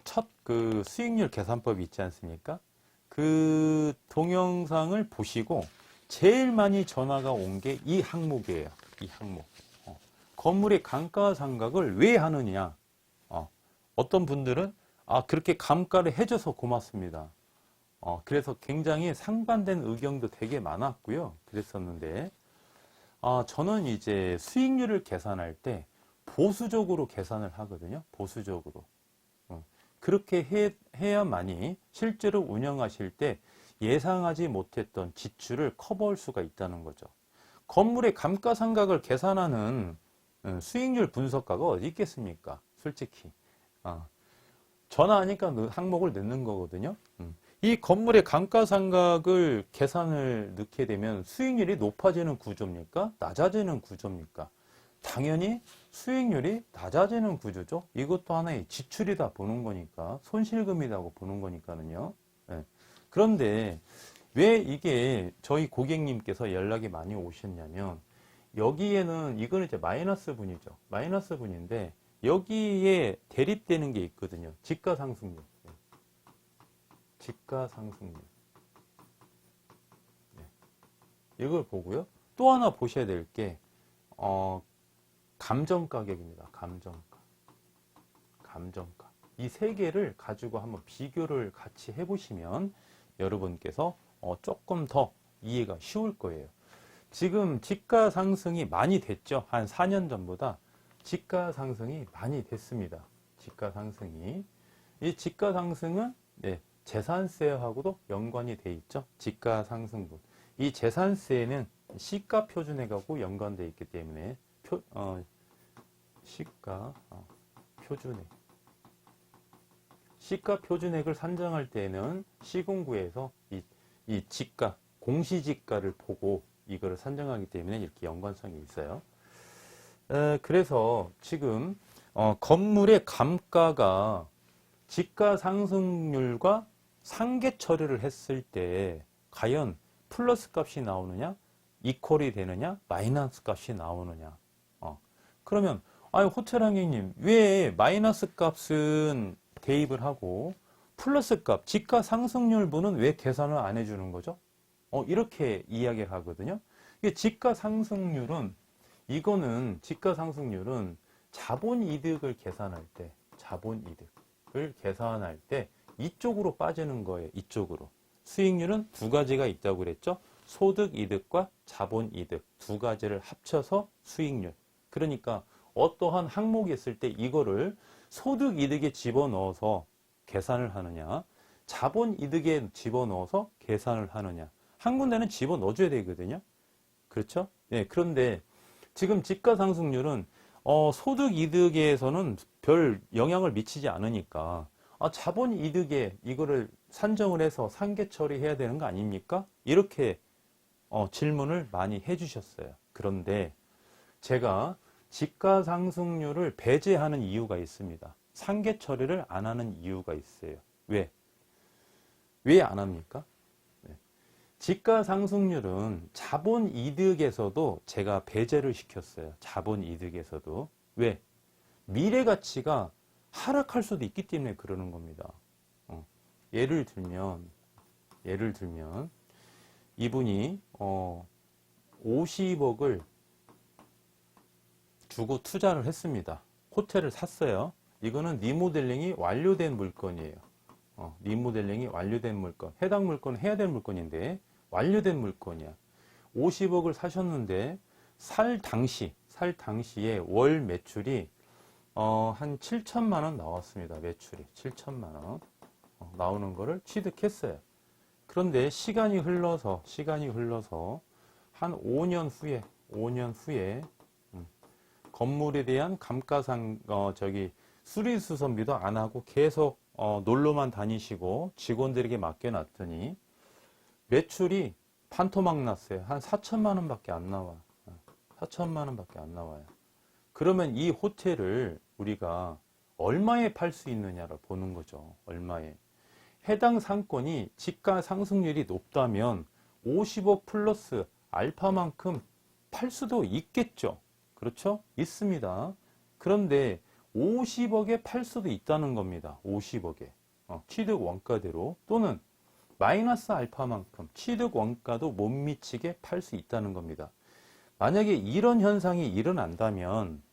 첫 그 수익률 계산법이 있지 않습니까? 그 동영상을 보시고 제일 많이 전화가 온 게 이 항목이에요. 이 항목. 건물의 감가상각을 왜 하느냐? 어떤 분들은 그렇게 감가를 해줘서 고맙습니다. 그래서 굉장히 상반된 의견도 되게 많았고요. 그랬었는데 저는 이제 수익률을 계산할 때 보수적으로 계산을 하거든요. 보수적으로. 그렇게 해야만이 실제로 운영하실 때 예상하지 못했던 지출을 커버할 수가 있다는 거죠. 건물의 감가상각을 계산하는 수익률 분석가가 어디 있겠습니까? 솔직히. 전화하니까 그 항목을 넣는 거거든요. 이 건물의 감가상각을 계산을 넣게 되면 수익률이 높아지는 구조입니까? 낮아지는 구조입니까? 당연히 수익률이 낮아지는 구조죠. 이것도 하나의 지출이다 보는 거니까, 손실금이라고 보는 거니까는요. 네. 그런데 왜 이게 저희 고객님께서 연락이 많이 오셨냐면, 여기에는 이거는 이제 마이너스 분이죠. 마이너스 분인데 여기에 대립되는 게 있거든요. 지가상승률. 네. 지가상승률. 네. 이걸 보고요. 또 하나 보셔야 될 게 감정가격입니다. 감정가. 이 세 개를 가지고 한번 비교를 같이 해보시면 여러분께서 조금 더 이해가 쉬울 거예요. 지금 지가 상승이 많이 됐죠. 한 4년 전보다 지가 상승이 많이 됐습니다. 지가 상승이. 이 지가 상승은 재산세하고도 연관이 돼 있죠. 지가 상승분. 이 재산세는 시가 표준액하고 연관되어 있기 때문에 시가 표준액. 시가 표준액을 산정할 때는 시군구에서 이 지가, 공시지가를 보고 이거를 산정하기 때문에 이렇게 연관성이 있어요. 그래서 지금 건물의 감가가 지가 상승률과 상계 처리를 했을 때 과연 플러스 값이 나오느냐, 이퀄이 되느냐, 마이너스 값이 나오느냐. 그러면 호텔 항행님 왜 마이너스 값은 대입을 하고 플러스 값, 지가 상승률분은 왜 계산을 안 해주는 거죠? 이렇게 이야기를 하거든요. 이게 지가 상승률은 자본이득을 계산할 때 이쪽으로 빠지는 거예요. 이쪽으로. 수익률은 두 가지가 있다고 그랬죠. 소득이득과 자본이득 두 가지를 합쳐서 수익률. 그러니까 어떠한 항목이 있을 때 이거를 소득이득에 집어넣어서 계산을 하느냐, 자본이득에 집어넣어서 계산을 하느냐. 한 군데는 집어넣어줘야 되거든요. 그렇죠? 네, 그런데 지금 지가상승률은 소득이득에서는 별 영향을 미치지 않으니까 자본이득에 이거를 산정을 해서 상계 처리해야 되는 거 아닙니까? 이렇게 질문을 많이 해주셨어요. 그런데 제가 지가상승률을 배제하는 이유가 있습니다. 상계 처리를 안 하는 이유가 있어요. 왜 안 합니까? 지가상승률은 자본이득에서도 제가 배제를 시켰어요. 자본이득에서도. 왜? 미래가치가 하락할 수도 있기 때문에 그러는 겁니다. 예를 들면 이분이 50억을 주고 투자를 했습니다. 호텔을 샀어요. 이거는 리모델링이 완료된 물건이에요. 리모델링이 완료된 물건. 해당 물건은 해야 될 물건인데 완료된 물건이야. 50억을 사셨는데 살 당시에 월 매출이 한 7천만 원 나왔습니다. 매출이 7천만 원 나오는 거를 취득했어요. 그런데 시간이 흘러서 한 5년 후에 건물에 대한 수리수선비도 안 하고 계속 놀러만 다니시고 직원들에게 맡겨놨더니 매출이 판토막 났어요. 한 4천만 원밖에 안 나와. 4천만 원밖에 안 나와요. 그러면 이 호텔을 우리가 얼마에 팔 수 있느냐를 보는 거죠. 얼마에. 해당 상권이 지가 상승률이 높다면 50억 플러스 알파만큼 팔 수도 있겠죠. 그렇죠? 있습니다. 그런데 50억에 팔 수도 있다는 겁니다. 50억에. 취득 원가대로 또는 마이너스 알파만큼 취득 원가도 못 미치게 팔 수 있다는 겁니다. 만약에 이런 현상이 일어난다면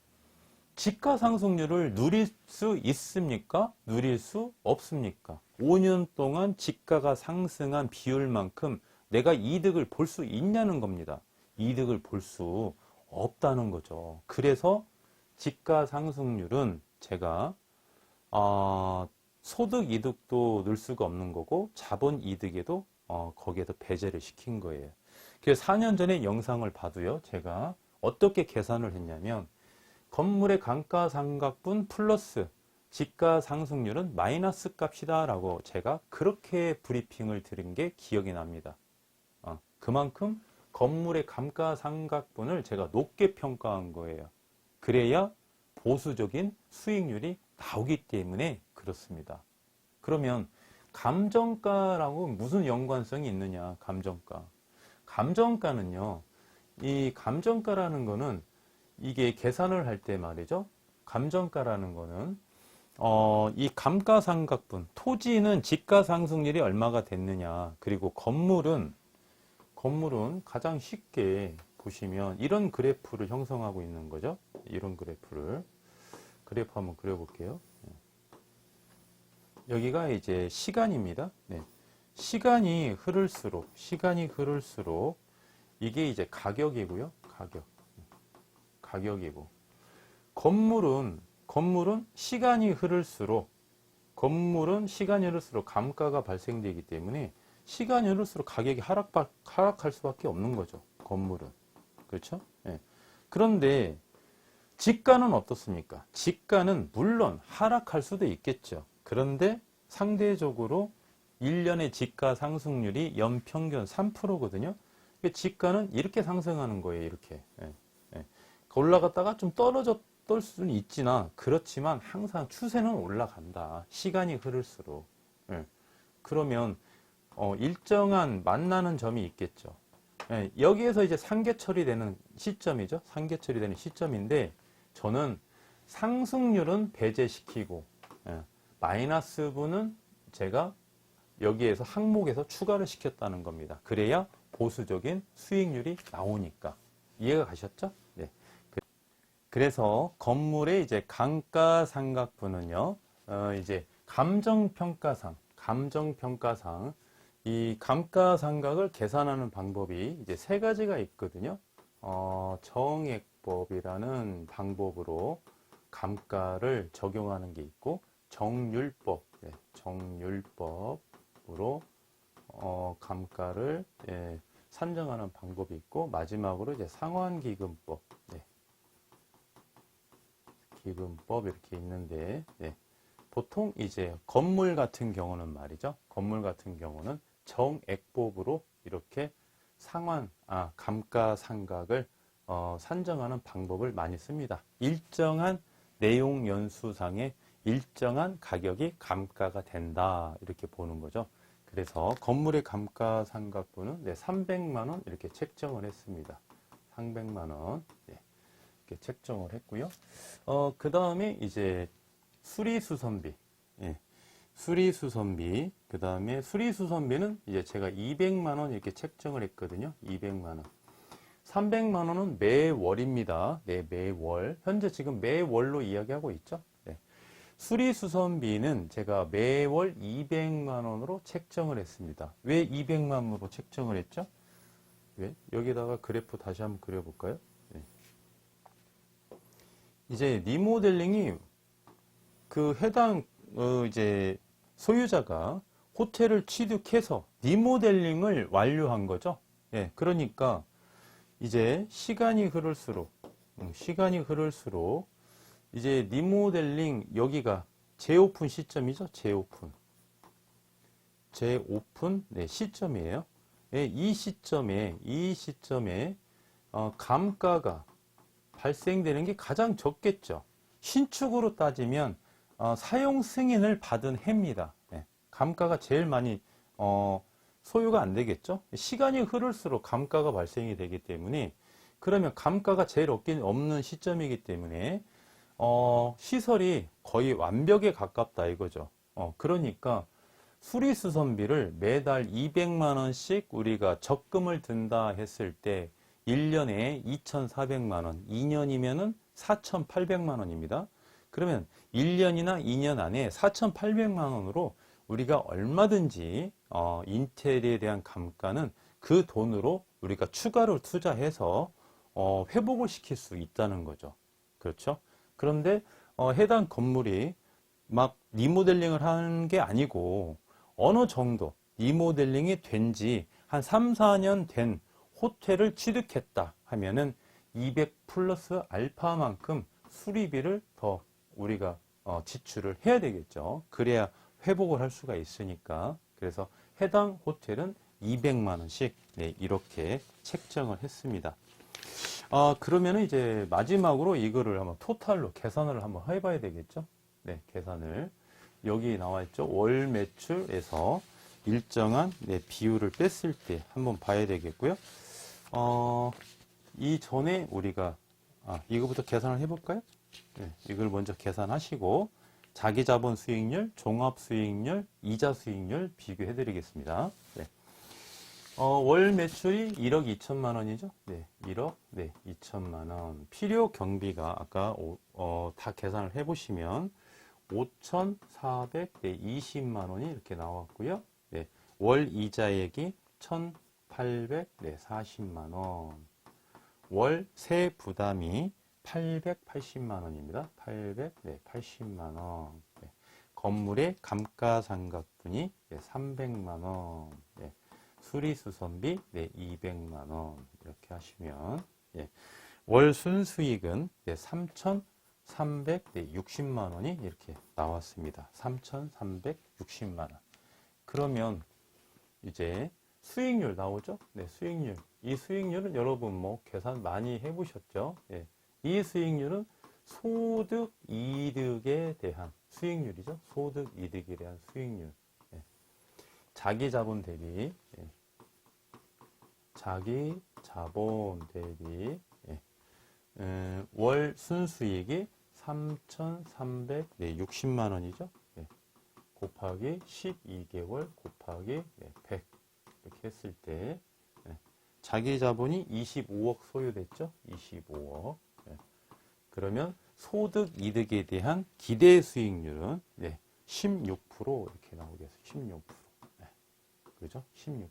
지가 상승률을 누릴 수 있습니까? 누릴 수 없습니까? 5년 동안 지가가 상승한 비율만큼 내가 이득을 볼 수 있냐는 겁니다. 이득을 볼 수 없다는 거죠. 그래서 지가 상승률은 제가 소득 이득도 넣을 수가 없는 거고 자본 이득에도 거기에도 배제를 시킨 거예요. 그래서 4년 전에 영상을 봐도요, 제가 어떻게 계산을 했냐면 건물의 감가상각분 플러스 지가 상승률은 마이너스 값이다 라고 제가 그렇게 브리핑을 드린 게 기억이 납니다. 그만큼 건물의 감가상각분을 제가 높게 평가한 거예요. 그래야 보수적인 수익률이 나오기 때문에 그렇습니다. 그러면 감정가라고 무슨 연관성이 있느냐? 감정가. 감정가는요, 이 감정가라는 거는 이게 계산을 할 때 말이죠. 감정가라는 거는 이 감가상각분, 토지는 지가 상승률이 얼마가 됐느냐, 그리고 건물은 가장 쉽게 보시면 이런 그래프를 형성하고 있는 거죠. 이런 그래프 한번 그려볼게요. 여기가 이제 시간입니다. 네. 시간이 흐를수록 이게 이제 가격이고요. 가격이고 건물은 시간이 흐를수록 감가가 발생되기 때문에 시간이 흐를수록 가격이 하락할 수밖에 없는 거죠. 건물은. 그렇죠? 네. 그런데 지가는 어떻습니까? 지가는 물론 하락할 수도 있겠죠. 그런데 상대적으로 1년의 지가 상승률이 연평균 3%거든요. 지가는 이렇게 상승하는 거예요. 이렇게. 올라갔다가 좀 떨어질 수는 있지나 그렇지만 항상 추세는 올라간다. 시간이 흐를수록. 그러면 일정한 만나는 점이 있겠죠. 여기에서 이제 상계 처리되는 시점이죠. 상계 처리되는 시점인데 저는 상승률은 배제시키고 마이너스 분은 제가 여기에서 항목에서 추가를 시켰다는 겁니다. 그래야 보수적인 수익률이 나오니까. 이해가 가셨죠? 네. 그래서 건물의 이제 감가상각분은요, 이제 감정평가상, 이 감가상각을 계산하는 방법이 이제 세 가지가 있거든요. 정액법이라는 방법으로 감가를 적용하는 게 있고, 정률법으로 감가를 산정하는 방법이 있고, 마지막으로 이제 상환기금법, 기금법 이렇게 있는데, 보통 이제 건물 같은 경우는 말이죠. 건물 같은 경우는 정액법으로 이렇게 감가상각을 산정하는 방법을 많이 씁니다. 일정한 내용 연수상의 일정한 가격이 감가가 된다 이렇게 보는 거죠. 그래서 건물의 감가상각분은 300만 원 이렇게 책정을 했습니다. 300만 원 이렇게 책정을 했고요. 그 다음에 이제 수리수선비, 그 다음에 수리수선비는 이제 제가 200만 원 이렇게 책정을 했거든요. 200만 원. 300만 원은 매월입니다. 네, 매월. 현재 지금 매월로 이야기하고 있죠. 수리수선비는 제가 매월 200만 원으로 책정을 했습니다. 왜 200만 원으로 책정을 했죠? 왜? 여기다가 그래프 다시 한번 그려볼까요? 이제 리모델링이 그 해당 이제 소유자가 호텔을 취득해서 리모델링을 완료한 거죠. 예, 그러니까 이제 시간이 흐를수록 이제 리모델링 여기가 재오픈 시점이죠. 재오픈 네, 시점이에요. 예, 이 시점에 감가가 발생되는 게 가장 적겠죠. 신축으로 따지면 사용 승인을 받은 해입니다. 예, 감가가 제일 많이 소요가 안 되겠죠. 시간이 흐를수록 감가가 발생이 되기 때문에 그러면 감가가 제일 없는 시점이기 때문에 시설이 거의 완벽에 가깝다 이거죠. 그러니까 수리수선비를 매달 200만 원씩 우리가 적금을 든다 했을 때 1년에 2,400만 원, 2년이면은 4,800만 원입니다. 그러면 1년이나 2년 안에 4,800만 원으로 우리가 얼마든지 인테리어에 대한 감가는 그 돈으로 우리가 추가로 투자해서 회복을 시킬 수 있다는 거죠. 그렇죠? 그런데 해당 건물이 막 리모델링을 하는 게 아니고 어느 정도 리모델링이 된 지 한 3, 4년 된 호텔을 취득했다 하면은 200 플러스 알파만큼 수리비를 더 우리가 지출을 해야 되겠죠. 그래야 회복을 할 수가 있으니까. 그래서 해당 호텔은 200만 원씩 네, 이렇게 책정을 했습니다. 그러면은 이제 마지막으로 이거를 한번 토탈로 계산을 한번 해봐야 되겠죠. 네, 계산을. 여기 나와 있죠. 월 매출에서 일정한 네, 비율을 뺐을 때 한번 봐야 되겠고요. 이전에 우리가 이거부터 계산을 해볼까요? 네, 이걸 먼저 계산하시고 자기자본 수익률, 종합 수익률, 이자 수익률 비교해 드리겠습니다. 네. 월 매출이 1억 2천만 원이죠. 네, 1억 2천만 원. 필요 경비가 아까 다 계산을 해보시면 5,420만 원이 이렇게 나왔고요. 네, 월 이자액이 1,840만 원. 월 세 부담이 880만 원입니다. 880만 원. 네. 건물의 감가상각분이 300만 원. 네. 수리수선비 200만 원. 이렇게 하시면 월 순수익은 3,360만 원이 이렇게 나왔습니다. 3,360만 원. 그러면 이제 수익률 나오죠? 네, 수익률. 이 수익률은 여러분 뭐 계산 많이 해보셨죠? 예. 이 수익률은 소득 이득에 대한 수익률이죠. 소득 이득에 대한 수익률. 예. 자기 자본 대비, 자기 자본 대비, 월 순수익이 3,360만 원이죠. 곱하기 12개월 곱하기 100 이렇게 했을 때 자기 자본이 25억 소요됐죠. 25억. 그러면 소득 이득에 대한 기대 수익률은 16% 이렇게 나오겠어요. 16%. 그죠? 16%.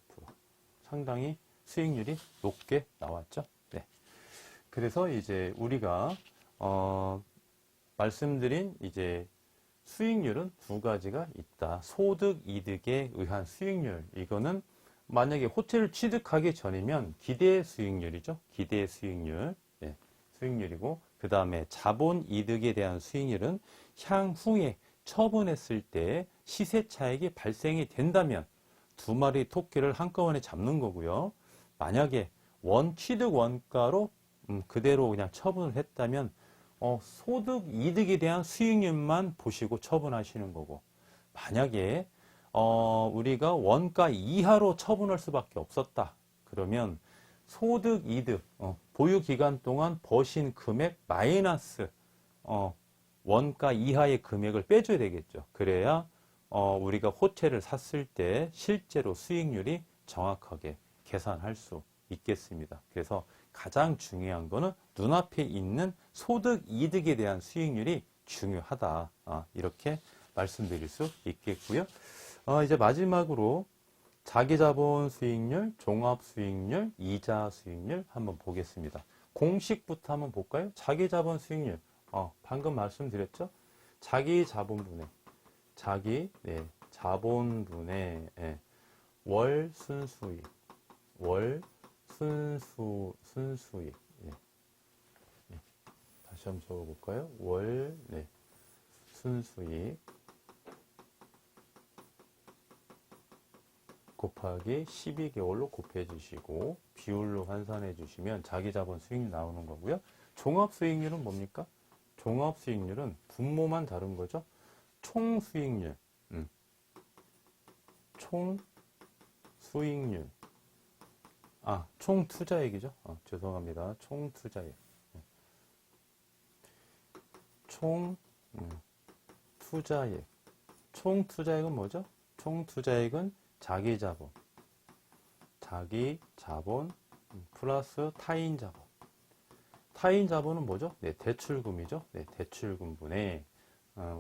상당히 수익률이 높게 나왔죠. 네. 그래서 이제 우리가 말씀드린 이제 수익률은 두 가지가 있다. 소득 이득에 의한 수익률. 이거는 만약에 호텔을 취득하기 전이면 기대 수익률이죠. 기대 수익률. 수익률이고 그 다음에 자본 이득에 대한 수익률은 향후에 처분했을 때 시세 차익이 발생이 된다면 두 마리 토끼를 한꺼번에 잡는 거고요. 만약에 취득 원가로 그대로 그냥 처분을 했다면 소득 이득에 대한 수익률만 보시고 처분하시는 거고, 만약에 우리가 원가 이하로 처분할 수밖에 없었다. 그러면 소득 이득, 보유 기간 동안 버신 금액 마이너스 원가 이하의 금액을 빼줘야 되겠죠. 그래야 우리가 호텔을 샀을 때 실제로 수익률이 정확하게 계산할 수 있겠습니다. 그래서 가장 중요한 거는 눈앞에 있는 소득 이득에 대한 수익률이 중요하다. 이렇게 말씀드릴 수 있겠고요. 이제 마지막으로 자기자본 수익률, 종합 수익률, 이자 수익률 한번 보겠습니다. 공식부터 한번 볼까요? 자기자본 수익률. 방금 말씀드렸죠? 자기 자본분의 자본분의 월 순수익, 순수익. 다시 한번 적어볼까요? 월 순수익 곱하기 12개월로 곱해 주시고 비율로 환산해 주시면 자기 자본 수익률 나오는 거고요. 종합 수익률은 뭡니까? 종합 수익률은 분모만 다른 거죠. 총 수익률. 총 수익률. 총 투자액이죠. 죄송합니다. 총 투자액. 총 투자액. 총 투자액은 뭐죠? 총 투자액은 자기 자본 플러스 타인 자본. 타인 자본은 뭐죠? 대출금이죠. 대출금분의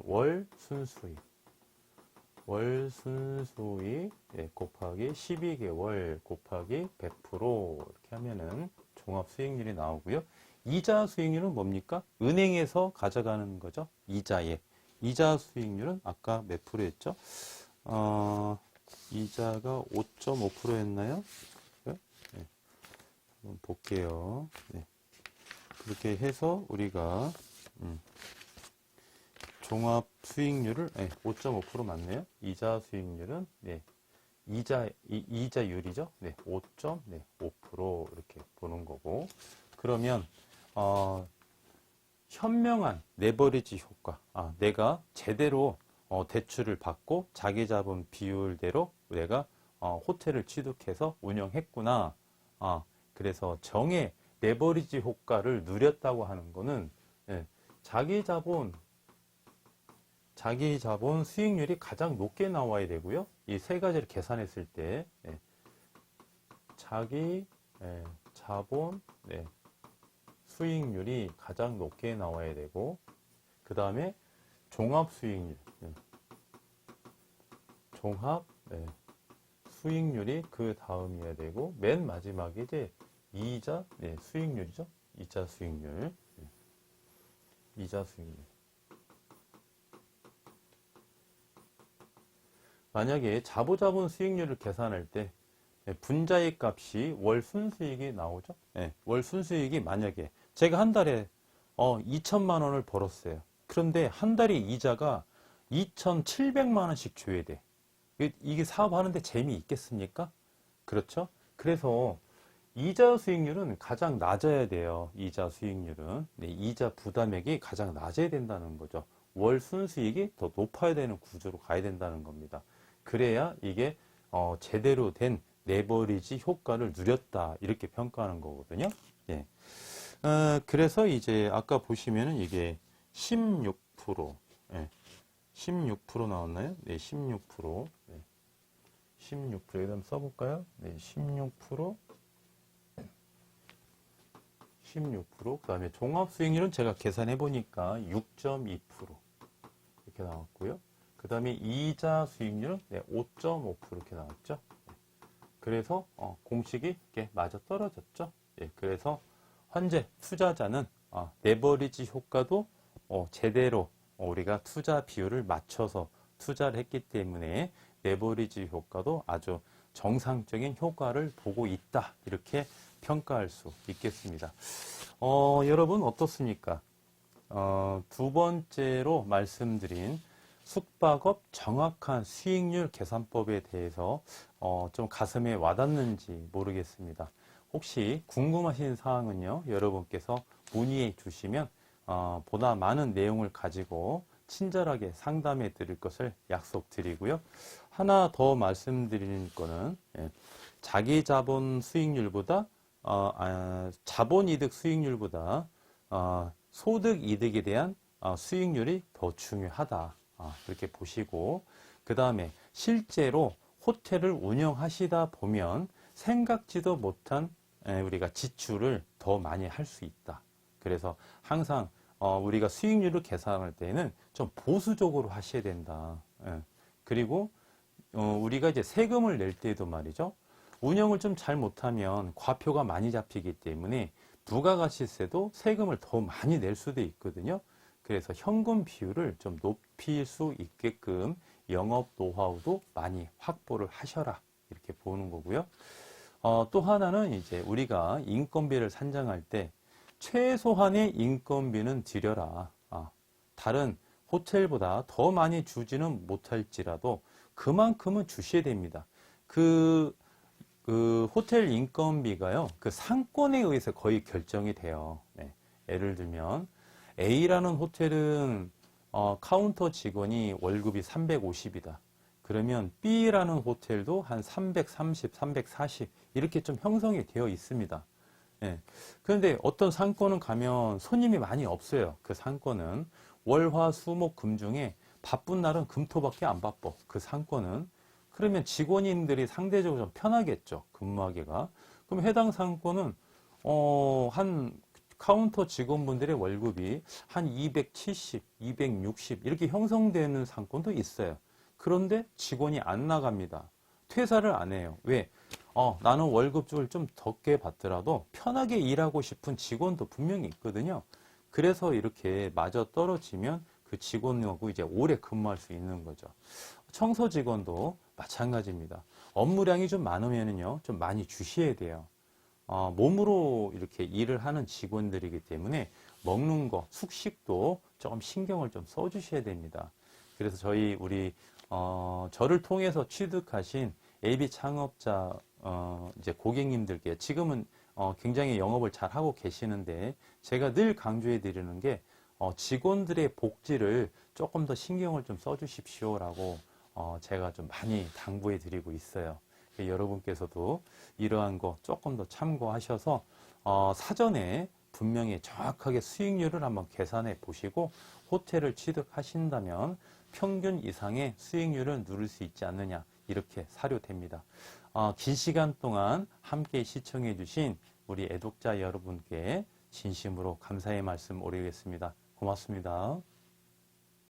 월 순수익. 월 순수익 곱하기 12개월 곱하기 100% 이렇게 하면은 종합 수익률이 나오고요. 이자 수익률은 뭡니까? 은행에서 가져가는 거죠. 이자액. 이자 수익률은 아까 몇 프로였죠? 이자가 5.5%였나요? 한번 볼게요. 그렇게 해서 우리가 종합 수익률을 5.5% 맞네요. 이자 수익률은 이자율이죠. 5.5% 이렇게 보는 거고. 그러면 현명한 레버리지 효과. 내가 제대로 대출을 받고 자기 자본 비율대로 내가 호텔을 취득해서 운영했구나. 그래서 정의 레버리지 효과를 누렸다고 하는 거는 자기 자본 수익률이 가장 높게 나와야 되고요. 이 세 가지를 계산했을 때 자기 자본 수익률이 가장 높게 나와야 되고, 그 다음에 종합 수익률, 종합 수익률이 그 다음이어야 되고, 맨 마지막에 이제 이자 수익률이죠. 이자 수익률. 만약에 자보자본 수익률을 계산할 때 분자익 값이 월 순수익이 나오죠. 월 순수익이 만약에 제가 한 달에 2천만 원을 벌었어요. 그런데 한 달에 이자가 2,700만 원씩 줘야 돼. 이게 사업하는데 재미있겠습니까? 그렇죠? 그래서 이자 수익률은 가장 낮아야 돼요. 이자 수익률은. 이자 부담액이 가장 낮아야 된다는 거죠. 월 순수익이 더 높아야 되는 구조로 가야 된다는 겁니다. 그래야 이게 제대로 된 레버리지 효과를 누렸다, 이렇게 평가하는 거거든요. 그래서 이제 아까 보시면은 이게 16%, 16% 나왔나요? 16%. 16%. 그다음 써볼까요? 16%. 그 다음에 종합 수익률은 제가 계산해 보니까 6.2% 이렇게 나왔고요. 그 다음에 이자 수익률은 5.5% 이렇게 나왔죠. 그래서 공식이 이렇게 맞아 떨어졌죠. 그래서 현재 투자자는 레버리지 효과도 제대로 우리가 투자 비율을 맞춰서 투자를 했기 때문에 레버리지 효과도 아주 정상적인 효과를 보고 있다, 이렇게 평가할 수 있겠습니다. 여러분 어떻습니까? 두 번째로 말씀드린 숙박업 정확한 수익률 계산법에 대해서 좀 가슴에 와닿는지 모르겠습니다. 혹시 궁금하신 사항은요, 여러분께서 문의해 주시면 보다 많은 내용을 가지고 친절하게 상담해 드릴 것을 약속드리고요. 하나 더 말씀드리는 거는 자기 자본 수익률보다 자본이득 수익률보다 소득 이득에 대한 수익률이 더 중요하다, 이렇게 보시고, 그 다음에 실제로 호텔을 운영하시다 보면 생각지도 못한 우리가 지출을 더 많이 할 수 있다. 그래서 항상 우리가 수익률을 계산할 때는 좀 보수적으로 하셔야 된다. 그리고 우리가 이제 세금을 낼 때도 말이죠. 운영을 좀 잘 못하면 과표가 많이 잡히기 때문에 부가가치세도 세금을 더 많이 낼 수도 있거든요. 그래서 현금 비율을 좀 높일 수 있게끔 영업 노하우도 많이 확보를 하셔라. 이렇게 보는 거고요. 또 하나는 이제 우리가 인건비를 산정할 때 최소한의 인건비는 드려라. 다른 호텔보다 더 많이 주지는 못할지라도 그만큼은 주셔야 됩니다. 그 호텔 인건비가요, 그 상권에 의해서 거의 결정이 돼요. 네. 예를 들면 A라는 호텔은 카운터 직원이 월급이 350이다. 그러면 B라는 호텔도 한 330, 340 이렇게 좀 형성이 되어 있습니다. 예. 그런데 어떤 상권은 가면 손님이 많이 없어요. 그 상권은 월, 화, 수, 목, 금 중에 바쁜 날은 금토밖에 안 바빠. 그 상권은. 그러면 직원인들이 상대적으로 좀 편하겠죠. 근무하기가. 그럼 해당 상권은 한 카운터 직원분들의 월급이 한 270, 260 이렇게 형성되는 상권도 있어요. 그런데 직원이 안 나갑니다. 퇴사를 안 해요. 왜? 나는 월급을 좀 적게 받더라도 편하게 일하고 싶은 직원도 분명히 있거든요. 그래서 이렇게 마저 떨어지면 그 직원하고 이제 오래 근무할 수 있는 거죠. 청소 직원도 마찬가지입니다. 업무량이 좀 많으면요, 좀 많이 주셔야 돼요. 몸으로 이렇게 일을 하는 직원들이기 때문에 먹는 거, 숙식도 조금 신경을 좀 써주셔야 됩니다. 그래서 저를 통해서 취득하신 AB 창업자 이제 고객님들께 지금은 굉장히 영업을 잘 하고 계시는데 제가 늘 강조해 드리는 게 직원들의 복지를 조금 더 신경을 좀 써주십시오라고 제가 좀 많이 당부해 드리고 있어요. 여러분께서도 이러한 거 조금 더 참고하셔서 사전에 분명히 정확하게 수익률을 한번 계산해 보시고 호텔을 취득하신다면 평균 이상의 수익률을 누릴 수 있지 않느냐 이렇게 사료됩니다. 긴 시간 동안 함께 시청해 주신 우리 애독자 여러분께 진심으로 감사의 말씀 올리겠습니다. 고맙습니다.